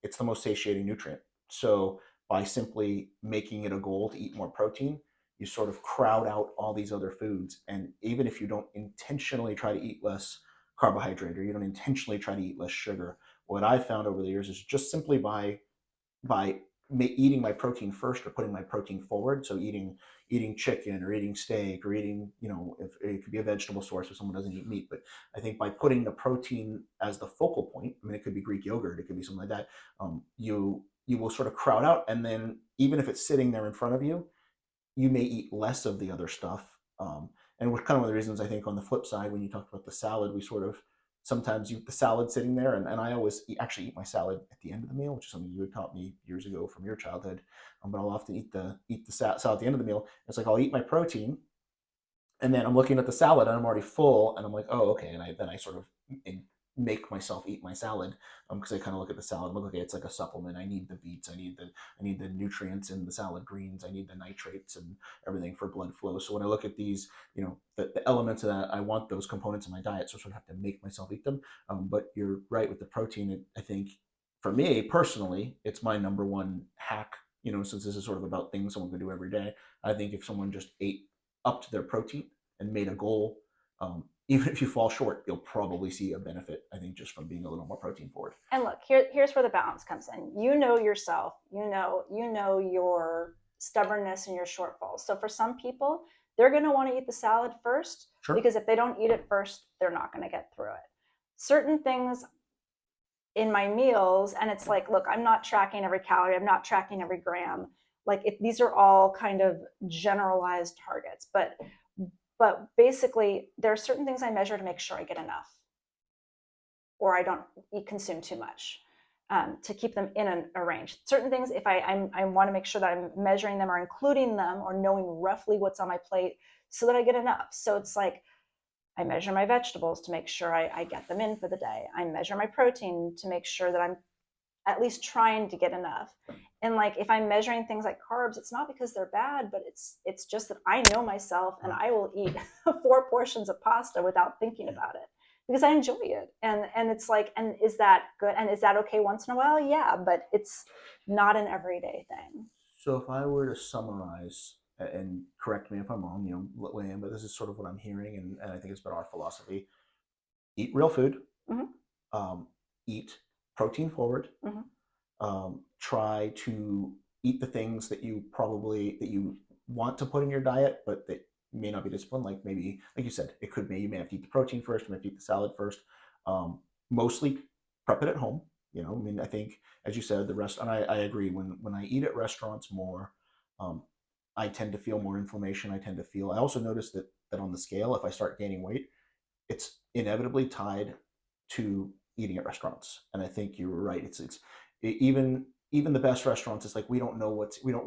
it's the most satiating nutrient. So by simply making it a goal to eat more protein, you sort of crowd out all these other foods. And even if you don't intentionally try to eat less carbohydrate or you don't intentionally try to eat less sugar, what I found over the years is just simply by eating my protein first or putting my protein forward. So eating chicken or eating steak or eating, if it could be a vegetable source if someone doesn't eat meat. But I think by putting the protein as the focal point, I mean, it could be Greek yogurt, it could be something like that. You will sort of crowd out, and then even if it's sitting there in front of you, you may eat less of the other stuff. And kind of one of the reasons I think on the flip side, when you talked about the salad, we sort of sometimes eat the salad sitting there, and I always actually eat my salad at the end of the meal, which is something you had taught me years ago from your childhood. But I'll often eat the salad at the end of the meal. It's like I'll eat my protein, and then I'm looking at the salad and I'm already full, and I'm like, oh, okay. And then I sort of make myself eat my salad because I kind of look at the salad and look, okay, it's like a supplement. I need the beets, I need the nutrients in the salad greens, I need the nitrates and everything for blood flow. So when I look at these, the elements of that, I want those components in my diet, so I sort of have to make myself eat them. But you're right with the protein. I think for me personally, it's my number one hack. Since this is sort of about things someone can do every day, I think if someone just ate up to their protein and made a goal, even if you fall short, you'll probably see a benefit, I think, just from being a little more protein forward. And look, here's where the balance comes in. You know yourself. You know your stubbornness and your shortfalls. So for some people, they're going to want to eat the salad first Sure. because if they don't eat it first, they're not going to get through it. Certain things in my meals, and it's like, look, I'm not tracking every calorie, I'm not tracking every gram. Like these are all kind of generalized targets, but basically there are certain things I measure to make sure I get enough or I don't consume too much, to keep them in a range. Certain things, if I want to make sure that I'm measuring them or including them or knowing roughly what's on my plate so that I get enough. So it's like I measure my vegetables to make sure I get them in for the day. I measure my protein to make sure that I'm at least trying to get enough. And like if I'm measuring things like carbs, it's not because they're bad, but it's just that I know myself and Right. I will eat 4 portions of pasta without thinking Yeah. about it because I enjoy it. And it's like, and is that good? And is that okay once in a while? Yeah, but it's not an everyday thing. So if I were to summarize, and correct me if I'm wrong, William, but this is sort of what I'm hearing, and I think it's been our philosophy: eat real food, Mm-hmm, um, eat protein forward, mm-hmm. try to eat the things that you want to put in your diet, but that may not be disciplined. Like maybe, like you said, it could be you may have to eat the protein first, you may have to eat the salad first. Mostly prep it at home. I mean, I think as you said, the rest, and I agree. When I eat at restaurants more, um, I tend to feel more inflammation. I tend to feel. I also notice that on the scale, if I start gaining weight, it's inevitably tied to eating at restaurants. And I think you were right. Even the best restaurants. It's like we don't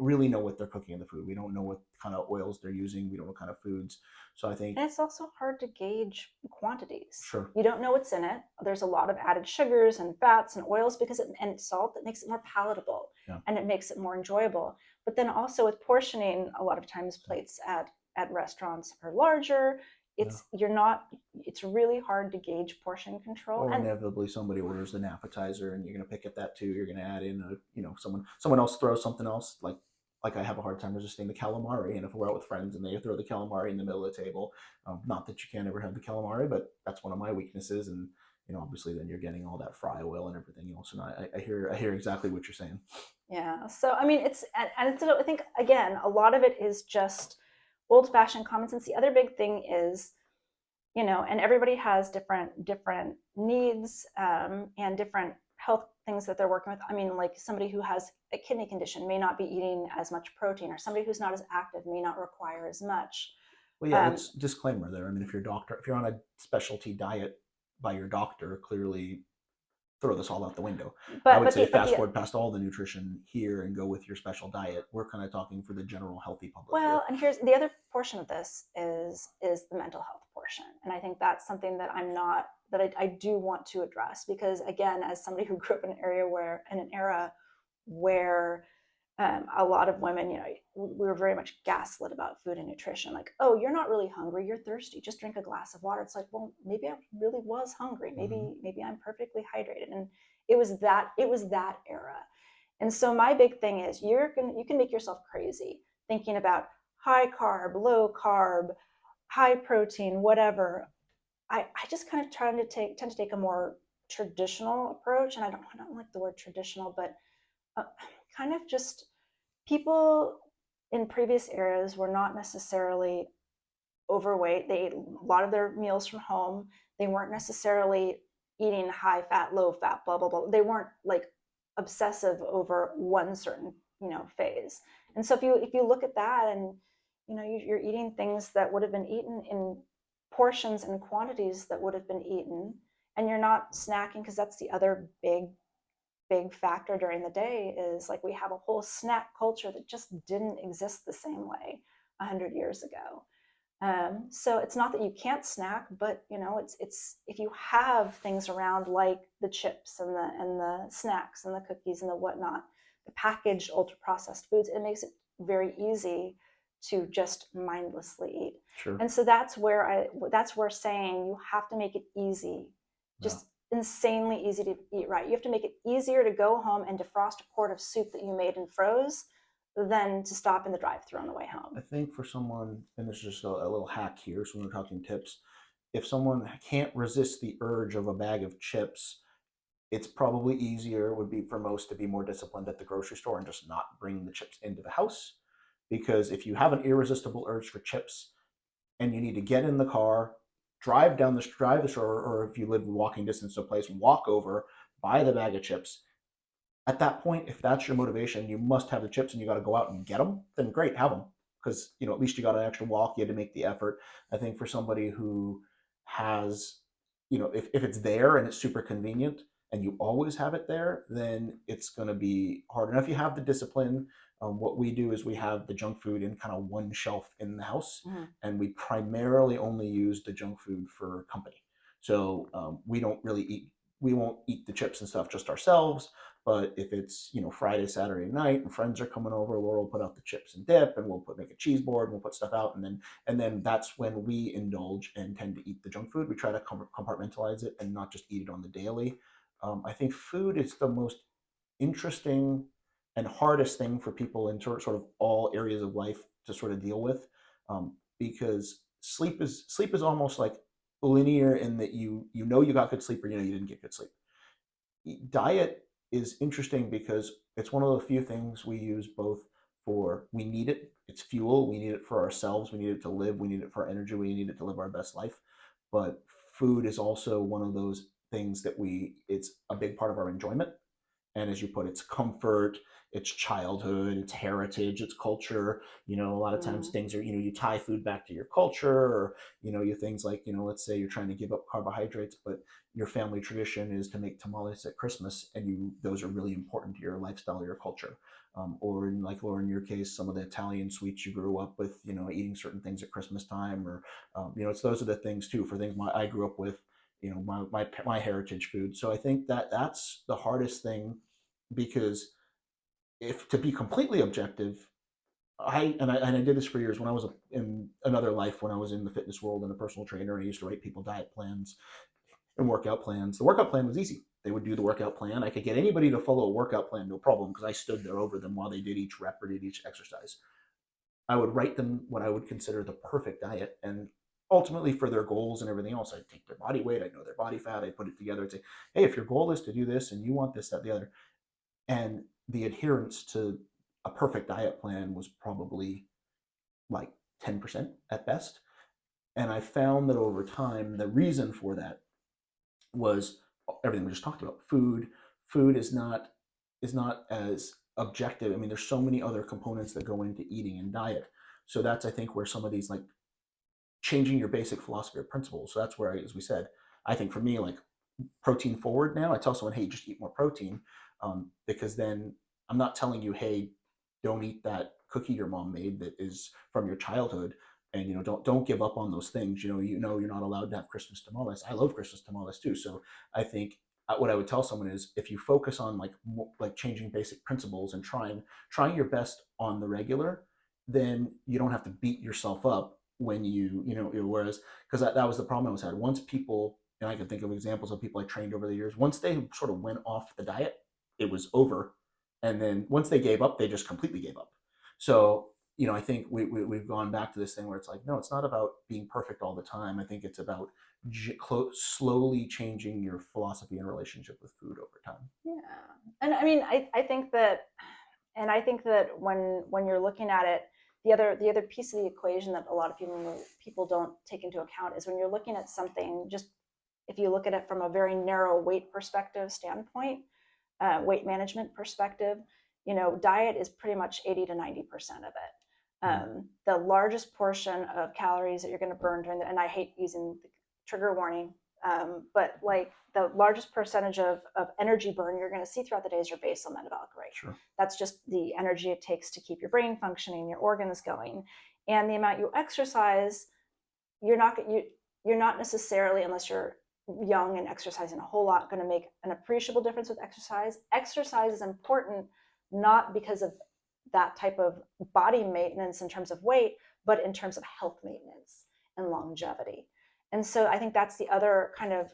really know what they're cooking in the food. We don't know what kind of oils they're using. We don't know what kind of foods. So I think And it's also hard to gauge quantities. sure, You don't know what's in it. There's a lot of added sugars and fats and oils and salt that makes it more palatable yeah, and it makes it more enjoyable. But then also with portioning, a lot of times yeah, plates at restaurants are larger. yeah. It's really hard to gauge portion control. Or And inevitably somebody orders an appetizer, and you're going to pick at that too. You're going to add in someone else throws something else, like I have a hard time resisting the calamari. And if we're out with friends and they throw the calamari in the middle of the table, not that you can't ever have the calamari, but that's one of my weaknesses. And obviously then you're getting all that fry oil and everything else. And I hear exactly what you're saying. yeah, so I mean, and it's, I think again, a lot of it is just old fashioned common sense. The other big thing is, and everybody has different needs, and different health things that they're working with. I mean, like somebody who has a kidney condition may not be eating as much protein, or somebody who's not as active may not require as much. Well, yeah, um, let's disclaimer there. I mean, if you're on a specialty diet by your doctor, clearly throw this all out the window. I but would but say the but fast the forward past all the nutrition here and go with your special diet. We're kind of talking for the general healthy public here. Well, and here's the other portion of this is the mental health portion, and I think that's something that I do want to address, because again, as somebody who grew up in an era where a lot of women, we were very much gaslit about food and nutrition. Like, oh, you're not really hungry, you're thirsty, just drink a glass of water. It's like, well, maybe I really was hungry. Mm-hmm. Maybe I'm perfectly hydrated. And it was that era. And so my big thing is you can make yourself crazy thinking about high carb, low carb, high protein, whatever. I just kind of tend to take a more traditional approach, and I don't like the word traditional, but uh, kind of just people in previous eras were not necessarily overweight. They ate a lot of their meals from home. They weren't necessarily eating high fat, low fat, blah blah blah. They weren't like obsessive over one certain phase. And so if you look at that, and you're eating things that would have been eaten in portions and quantities that would have been eaten, and you're not snacking, because that's the other big factor during the day, is like we have a whole snack culture that just didn't exist the same way 100 years ago. So it's not that you can't snack, but it's if you have things around like the chips and the snacks and the cookies and the whatnot, the packaged ultra processed foods, it makes it very easy to just mindlessly eat. Sure. And so that's where saying you have to make it easy, Yeah. just insanely easy to eat right. You have to make it easier to go home and defrost a quart of soup that you made and froze than to stop in the drive-through on the way I home. think for someone, and this is just a little hack here, so when we're talking tips, if someone can't resist the urge of a bag of chips, it's probably easier, would be for most, to be more disciplined at the grocery store and just not bring the chips into the house. Because if you have an irresistible urge for chips and you need to get in the car, drive the store, or if you live walking distance to a place, walk over, buy the bag of chips. At that point, if that's your motivation, you must have the chips and you got to go out and get them, then great, have them. Because, at least you got an extra walk, you had to make the effort. I think for somebody who has, if it's there and it's super convenient and you always have it there, then it's going to be hard. And if you have the discipline, what we do is we have the junk food in kind of one shelf in the house, Mhm. and we primarily only use the junk food for company. So we don't really eat, we won't eat the chips and stuff just ourselves. But if it's Friday, Saturday night, and friends are coming over, we'll put out the chips and dip, and make a cheese board, and we'll put stuff out, and then that's when we indulge and tend to eat the junk food. We try to compartmentalize it and not just eat it on the daily. I think food is the most interesting and hardest thing for people in sort of all areas of life to sort of deal with, because sleep is almost like linear in that you got good sleep, or you didn't get good sleep. Diet is interesting because it's one of the few things we use both for, we need it, it's fuel, we need it for ourselves, we need it to live, we need it for energy, we need it to live our best life. But food is also one of those things that it's a big part of our enjoyment. And as you put, it's comfort, it's childhood, it's heritage, it's culture. A lot of times Mm. things are, you tie food back to your culture, or you things like, let's say you're trying to give up carbohydrates, but your family tradition is to make tamales at Christmas, and those are really important to your lifestyle, your culture. Or in, like Laura, in your case, some of the Italian sweets you grew up with, eating certain things at Christmas time, or it's, those are the things too, for things I grew up with, my heritage food. So I think that that's the hardest thing, because if to be completely objective, I did this for years when I was in another life, when I was in the fitness world and a personal trainer, and I used to write people diet plans and workout plans. The workout plan was easy. They would do the workout plan. I could get anybody to follow a workout plan, no problem, because I stood there over them while they did each rep or did each exercise. I would write them what I would consider the perfect diet, and ultimately for their goals and everything else, I'd take their body weight, I'd know their body fat, I'd put it together, I'd say, hey, if your goal is to do this and you want this, that, the other, and the adherence to a perfect diet plan was probably like 10% at best. And I found that over time, the reason for that was everything we just talked about. Food is not as objective. I mean, there's so many other components that go into eating and diet. So that's, I think, where some of these, like, changing your basic philosophy or principles. So that's where, as we said, I think for me, like, protein forward now. I tell someone, hey, just eat more protein, because then I'm not telling you, hey, don't eat that cookie your mom made that is from your childhood, and don't give up on those things. You're not allowed to have Christmas tamales. I love Christmas tamales too. So I think what I would tell someone is, if you focus on like changing basic principles and trying your best on the regular, then you don't have to beat yourself up when whereas, because that was the problem I was had. Once people, and I can think of examples of people I trained over the years, once they sort of went off the diet, it was over. And then once they gave up, they just completely gave up. So, I think we've gone back to this thing where it's like, no, it's not about being perfect all the time. I think it's about slowly changing your philosophy and relationship with food over time. Yeah. And I mean, I think that, and I think that when you're looking at it, the other piece of the equation that a lot of people don't take into account is when you're looking at something, just if you look at it from a very narrow weight perspective standpoint, weight management perspective, diet is pretty much 80 to 90% of it. The largest portion of calories that you're going to burn during and I hate using the trigger warning, but like the largest percentage of energy burn you're going to see throughout the day is your basal metabolic rate. Sure. That's just the energy it takes to keep your brain functioning, your organs going, and the amount you exercise. You're not necessarily, unless you're young and exercising a whole lot, going to make an appreciable difference with exercise. Exercise is important not because of that type of body maintenance in terms of weight, but in terms of health maintenance and longevity. And so I think that's the other kind of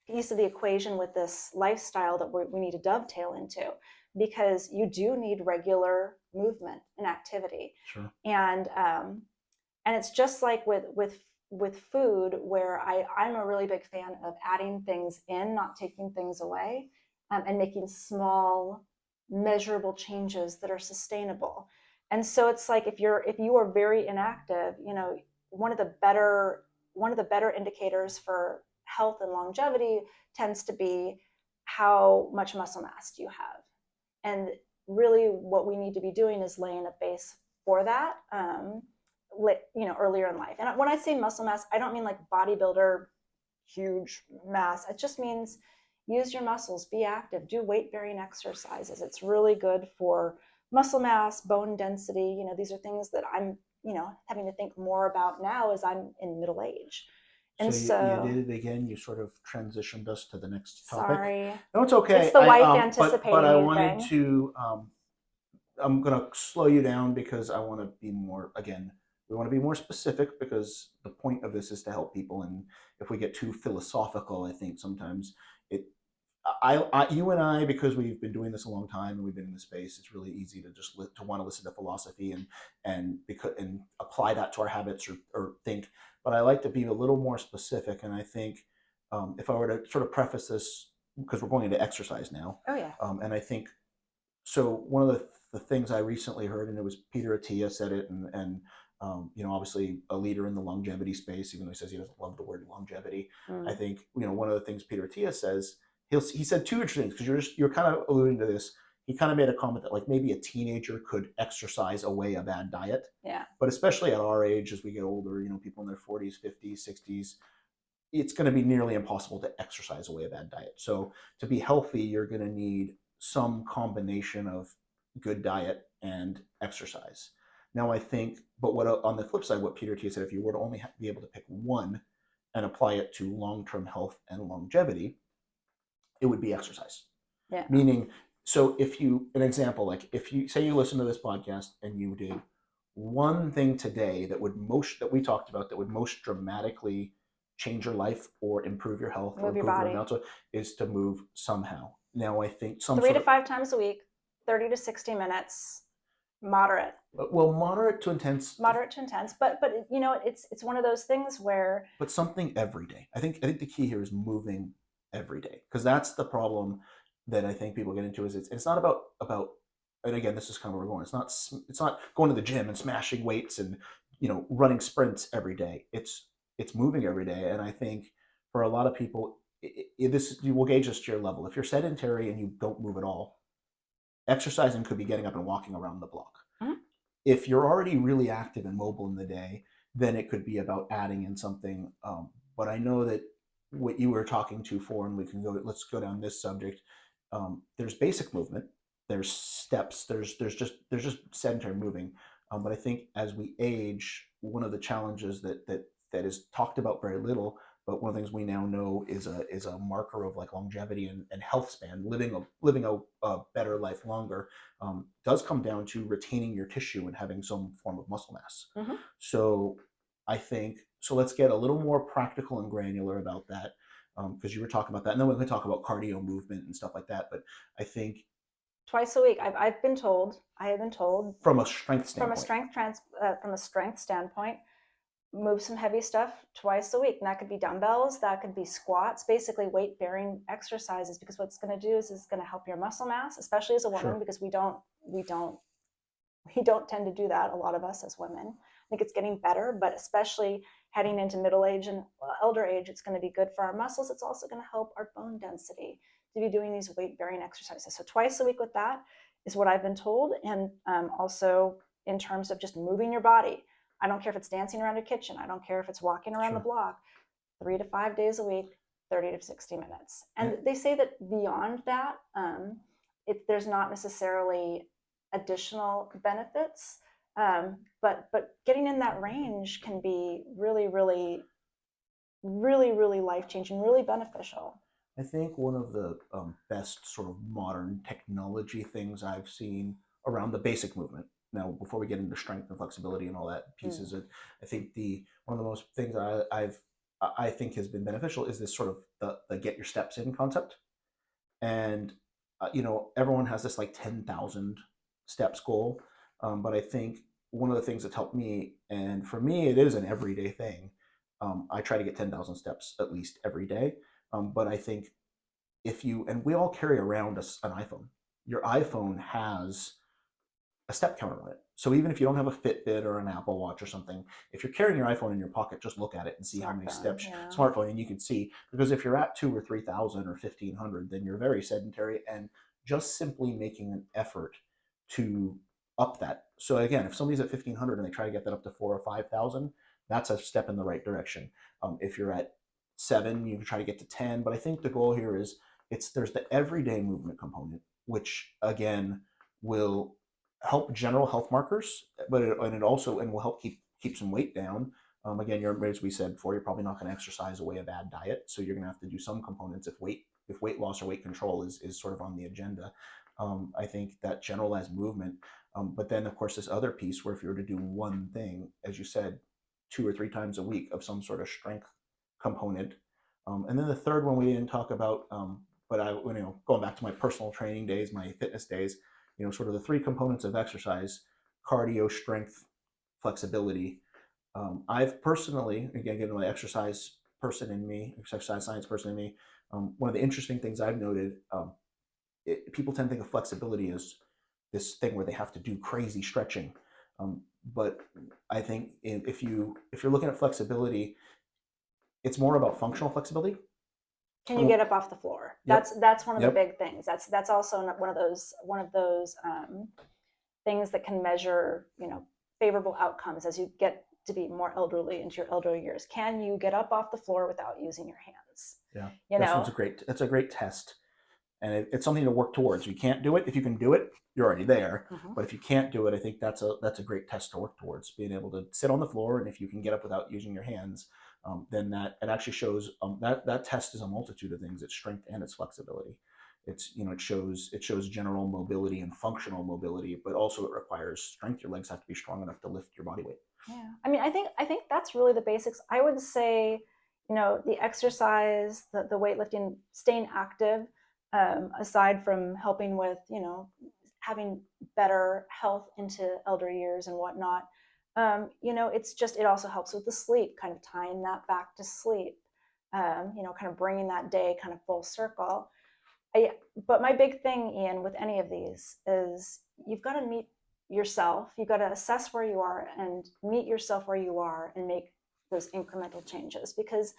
piece of the equation with this lifestyle that we need to dovetail into, because you do need regular movement and activity. Sure. And it's just like with food, where I'm a really big fan of adding things in, not taking things away, and making small, measurable changes that are sustainable. And so it's like if you are very inactive, one of the better indicators for health and longevity tends to be how much muscle mass do you have. And really what we need to be doing is laying a base for that, earlier in life. And when I say muscle mass, I don't mean like bodybuilder, huge mass. It just means use your muscles, be active, do weight bearing exercises. It's really good for muscle mass, bone density. These are things that I'm, having to think more about now as I'm in middle age. So And you so, did it again. You sort of transitioned us to the next topic. sorry, No, it's okay. it's the wife But anticipating I you wanted thing. to. I'm gonna slow you down because I want to be more. Again, we want to be more specific because the point of this is to help people. And if we get too philosophical, I think sometimes it. You and I, because we've been doing this a long time and we've been in the space, it's really easy to just to want to listen to philosophy and apply that to our habits or think. But I like to be a little more specific, and I think, if I were to sort of preface this, because we're going into exercise now, Oh yeah. and I think so. One of the things I recently heard, and it was Peter Attia said it, and obviously a leader in the longevity space, even though he says he doesn't love the word longevity. I think one of the things Peter Attia says, he said two interesting things, because you're kind of alluding to this. He kind of made a comment that like maybe a teenager could exercise away a bad diet, Yeah. but especially at our age, as we get older, people in their 40s, 50s, 60s, it's going to be nearly impossible to exercise away a bad diet. So to be healthy, you're going to need some combination of good diet and exercise. Now, I think, but what on the flip side, what Peter T said, if you were to only be able to pick one and apply it to long-term health and longevity, it would be exercise. Yeah. Meaning, so if an example, like if you say you listen to this podcast and you did one thing today that we talked about that would most dramatically change your life or improve your health or Move your improve your body. mental, is to move somehow. Now, I think some 3 sort to of 5 times a week, 30 to 60 minutes, moderate. well, moderate to intense, Moderate to intense, but it's one of those things where, but something every day. I think the key here is moving every day, because that's the problem that I think people get into. Is it's not about, and again, this is kind of where we're going. It's not going to the gym and smashing weights and running sprints every day. It's moving every day, and I think for a lot of people, this you will gauge this to your level. If you're sedentary and you don't move at all, exercising could be getting up and walking around the block. Mhm. If you're already really active and mobile in the day, then it could be about adding in something. But I know that what you were talking to for, and we can go. Let's go down this subject. There's basic movement. There's steps. There's just sedentary moving. But I think as we age, one of the challenges that is talked about very little, but one of the things we now know is a marker of like longevity and health span, living a better life longer, does come down to retaining your tissue and having some form of muscle mass. Mm-hmm. So I think so. Let's get a little more practical and granular about that, because you were talking about that, and then we can talk about cardio movement and stuff like that. But I think Twice a week. I've been told. I have been told from a strength from a standpoint, from a strength standpoint, move some heavy stuff twice a week. And that could be dumbbells, that could be squats, basically weight bearing exercises. Because what it's going to do is it's going to help your muscle mass, especially as a woman, sure, because we don't tend to do that. A lot of us as women. I think it's getting better, but especially heading into middle age and elder age, it's going to be good for our muscles. It's also going to help our bone density to be doing these weight bearing exercises. So twice a week with that is what I've been told. And also in terms of just moving your body. I don't care if it's dancing around your kitchen. I don't care if it's walking around the sure. block. 3 to 5 days a week, 30 to 60 minutes. I, And they say that beyond that, there's not necessarily additional benefits, but getting in that range can be really, really, really, really life changing, really beneficial. I think one of the best sort of modern technology things I've seen around the basic movement. Now, before we get into strength and flexibility and all that Mm. pieces, I think the one of the most things I think has been beneficial is this sort of the get your steps in concept. And everyone has this like 10,000 steps goal, but I think one of the things that's helped me, and for me it is an everyday thing. I try to get 10,000 steps at least every day, but I think if you and we all carry around an iPhone. Your iPhone has a step counter on it. So even if you don't have a Fitbit or an Apple Watch or something, if you're carrying your iPhone in your pocket, just look at it and see how many Smartphone, steps yeah. smartphone, and you can see, because if you're at 2 or 3,000 or 1,500, then you're very sedentary, and just simply making an effort to up that. So again, if somebody's at 1,500 and they try to get that up to 4 or 5,000, that's a step in the right direction. If you're at 7, you can try to get to 10. But I think the goal here is there's the everyday movement component, which again will help general health markers, but it also and will help keep some weight down. Again, as we said before, you're probably not going to exercise away a bad diet, so you're going to have to do some components if weight loss or weight control is sort of on the agenda. I think that generalized movement, but then of course this other piece where if you were to do one thing, as you said, 2 or 3 times a week of some sort of strength component, and then the third one we didn't talk about, but going back to my personal training days, my fitness days, sort of the three components of exercise: cardio, strength, flexibility. I've personally, again, given my exercise science person in me, one of the interesting things I've noted, people tend to think of flexibility as this thing where they have to do crazy stretching. But I think if you're looking at flexibility, it's more about functional flexibility. Can you get up off the floor? Yep, That's one of the yep, big things. That's also one of those things that can measure, favorable outcomes as you get to be more elderly into your elderly years. Can you get up off the floor without using your hands? yeah. You know, That's a great test, and it's something to work towards. You can't do it. If you can do it, you're already there. mm-hmm. But if you can't do it, I think that's a great test to work towards, being able to sit on the floor, and if you can get up without using your hands, then that it actually shows, that test is a multitude of things. It's strength and it's flexibility. It shows general mobility and functional mobility, but also it requires strength. Your legs have to be strong enough to lift your body weight. Yeah. I mean, I think that's really the basics. I would say, the exercise, the weightlifting, staying active, aside from helping with, having better health into elder years and whatnot. It also helps with the sleep, kind of tying that back to sleep. Kind of bringing that day kind of full circle. I, but my big thing, Ian, with any of these is you've got to meet yourself. You've got to assess where you are and meet yourself where you are and make those incremental changes. Because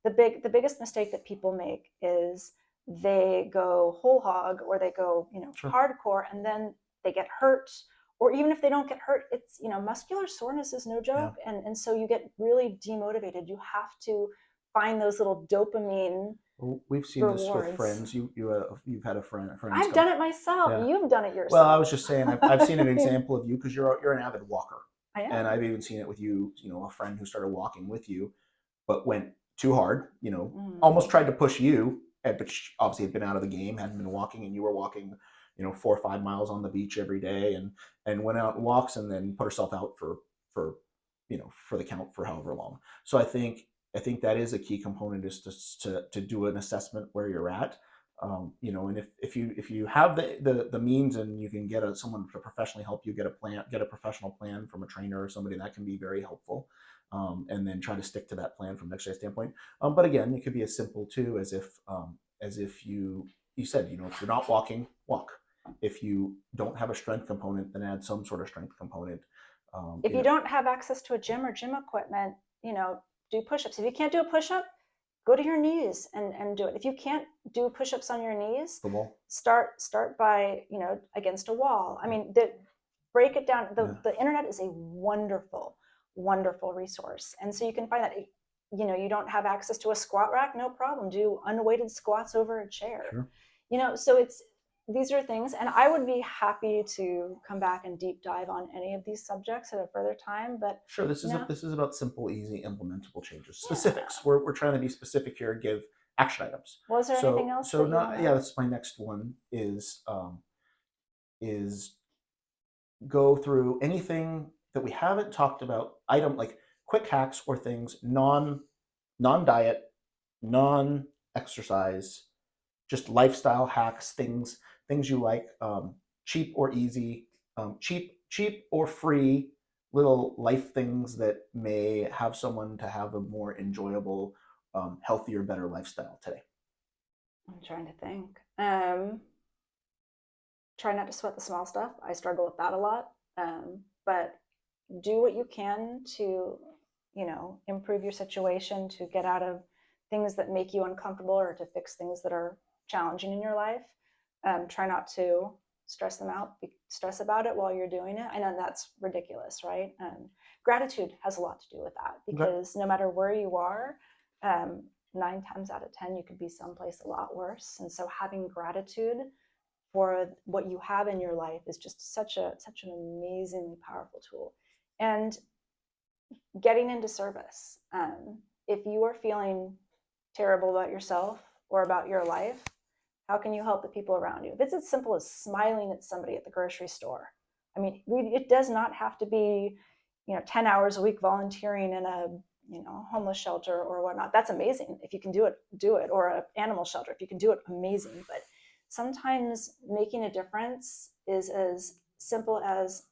the biggest mistake that people make is they go whole hog or they go Sure. hardcore and then they get hurt. Or even if they don't get hurt, muscular soreness is no Yeah. joke, and so you get really demotivated. You have to find those little dopamine Well, we've seen this with rewards. friends. You've had a friends I've come. done it myself. Yeah. You've done it Well, I was yourself. just saying, I've seen an example of you because you're an avid walker, I and am. I've even seen it with you. You know, a friend who started walking with you, but went too hard. You know, almost Mm. tried to push you, but she obviously had been out of the game, hadn't been walking, and you were walking, 4 or 5 miles on the beach every day, and went out and walks, and then put herself out for for the count for however long. So I think that is a key component is to do an assessment where you're at. And if you have the means and you can get someone to professionally help you get a professional plan from a trainer or somebody, that can be very helpful. And then try to stick to that plan from an exercise standpoint. But again, it could be as simple too as if you said, if you're not walking, walk. If you don't have a strength component, then add some sort of strength component. Um, If you you know, don't have access to a gym or gym equipment, do push-ups. If you can't do a push-up, go to your knees and do it. If you can't do push-ups on your knees, the wall. start by, against a wall. I Yeah, mean, break it down. yeah, The internet is a wonderful, wonderful resource. And so you can find that, you don't have access to a squat rack, no problem. Do unweighted squats over a chair. sure, So these are things, and I would be happy to come back and deep dive on any of these subjects at a further time. But sure. This you is know, this is about simple, easy, implementable changes. yeah. Specifics. We're trying to be specific here. Give action items. Was there anything else So that you want not yeah. to? That's my next one is go through anything that we haven't talked about. Item like quick hacks or things non diet, non exercise, just lifestyle hacks, things you like, cheap or easy, cheap or free little life things that may have someone to have a more enjoyable, healthier, better lifestyle today. I'm trying to think. Try not to sweat the small stuff. I struggle with that a lot. But do what you can to, improve your situation, to get out of things that make you uncomfortable or to fix things that are challenging in your life. Try not to stress about it while you're doing it. I know that's ridiculous, right? Gratitude has a lot to do with that Okay. because no matter where you are, um, 9 times out of 10, you could be someplace a lot worse. And so having gratitude for what you have in your life is just such an amazingly powerful tool. And getting into service. If you are feeling terrible about yourself or about your life, how can you help the people around you? If it's as simple as smiling at somebody at the grocery store, I mean, it does not have to be, 10 hours a week volunteering in a, homeless shelter or whatnot. That's amazing. If you can do it, do it. Or an animal shelter, if you can do it, amazing. But sometimes making a difference is as simple as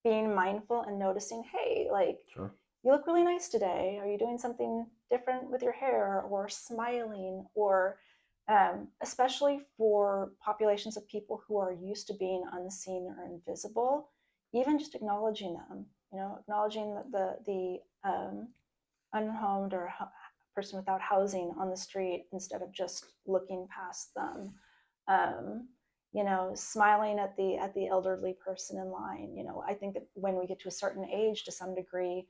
being mindful and noticing, hey, like, Sure. you look really nice today. Are you doing something different with your hair or smiling? Or especially for populations of people who are used to being unseen or invisible, even just acknowledging them, acknowledging the unhomed or person without housing on the street instead of just looking past them. Um, smiling at the elderly person in line. I think that when we get to a certain age, to some degree,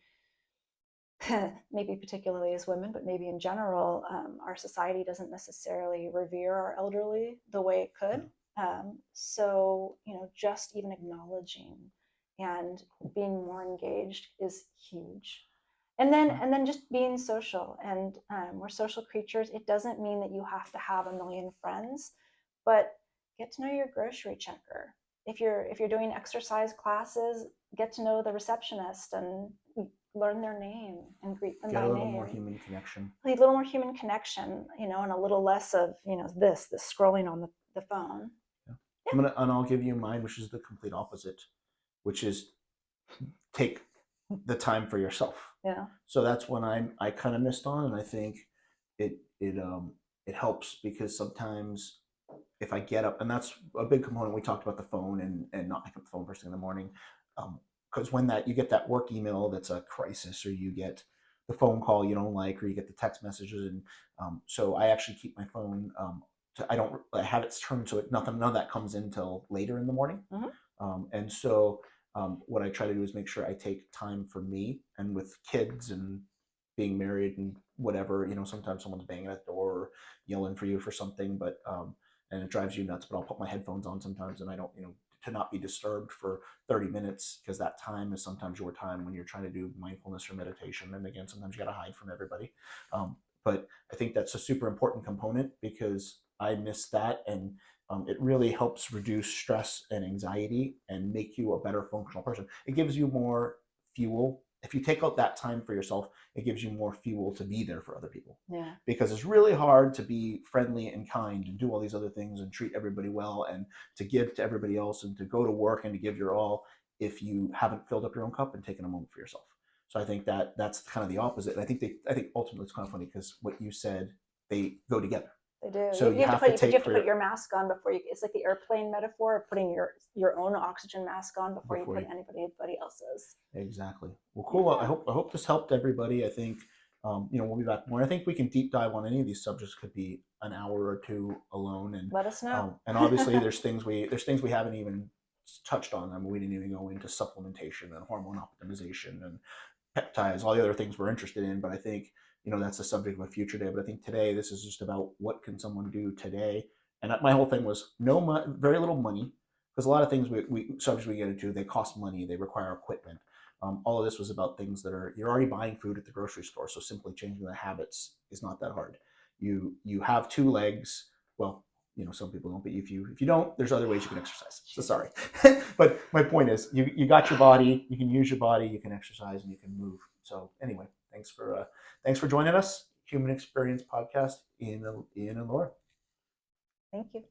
maybe particularly as women, but maybe in general, our society doesn't necessarily revere our elderly the way it Yeah. could. So, just even acknowledging and being more engaged is huge. And then, Sure. and then just being social. And we're social creatures. It doesn't mean that you have to have a million friends, but get to know your grocery checker. If you're doing exercise classes, get to know the receptionist and learn their name and greet them Get by a little more name. human connection. A little more human connection, and a little less of, this scrolling on the phone. Yeah. Yeah. And I'll give you mine, which is the complete opposite, which is take the time for yourself. Yeah. So that's when I kind of missed on, and I think it helps because sometimes if I get up, and that's a big component. We talked about the phone and not pick up the phone first thing in the morning, because when that you get that work email that's a crisis, or you get the phone call you don't like, or you get the text messages, and so I actually keep my phone. I have it turned so none of that comes in until later in the morning, Mm-hmm. and so what I try to do is make sure I take time for me, and with kids and being married and whatever, sometimes someone's banging at the door or yelling for you for something, but and it drives you nuts. But I'll put my headphones on sometimes, and I don't, to not be disturbed for 30 minutes, because that time is sometimes your time when you're trying to do mindfulness or meditation. And again, sometimes you got to hide from everybody. But I think that's a super important component, because I miss that, and it really helps reduce stress and anxiety and make you a better functional person. It gives you more fuel. If you take out that time for yourself, it gives you more fuel to be there for other people. Yeah. Because it's really hard to be friendly and kind and do all these other things and treat everybody well and to give to everybody else and to go to work and to give your all if you haven't filled up your own cup and taken a moment for yourself. So I think that that's kind of the opposite. And I think ultimately it's kind of funny, because what you said, they go together. They do. So you You have to have to put you take have to for put your mask on before you. It's like the airplane metaphor of putting your own oxygen mask on before you before put you. anybody else's. Exactly. Well, cool. Yeah. I hope this helped everybody. I think we'll be back more. I think we can deep dive on any of these subjects. Could be an hour or two alone, Let us know. and obviously there's things we haven't even touched on. I mean, we didn't even go into supplementation and hormone optimization and peptides, all the other things we're interested in. But I think that's the subject of a future day. But I think today this is just about what can someone do today. And my whole thing was very little money, because a lot of things we subjects we get into, they cost money, they require equipment. All of this was about things that you're already buying food at the grocery store, so simply changing the habits is not that hard. You have two legs. Well, some people don't, but if you don't, there's other ways you can exercise. So sorry, but my point is, you got your body, you can use your body, you can exercise, and you can move. So anyway, thanks for joining us. Human Experience Podcast, Ian and Laura. Thank you.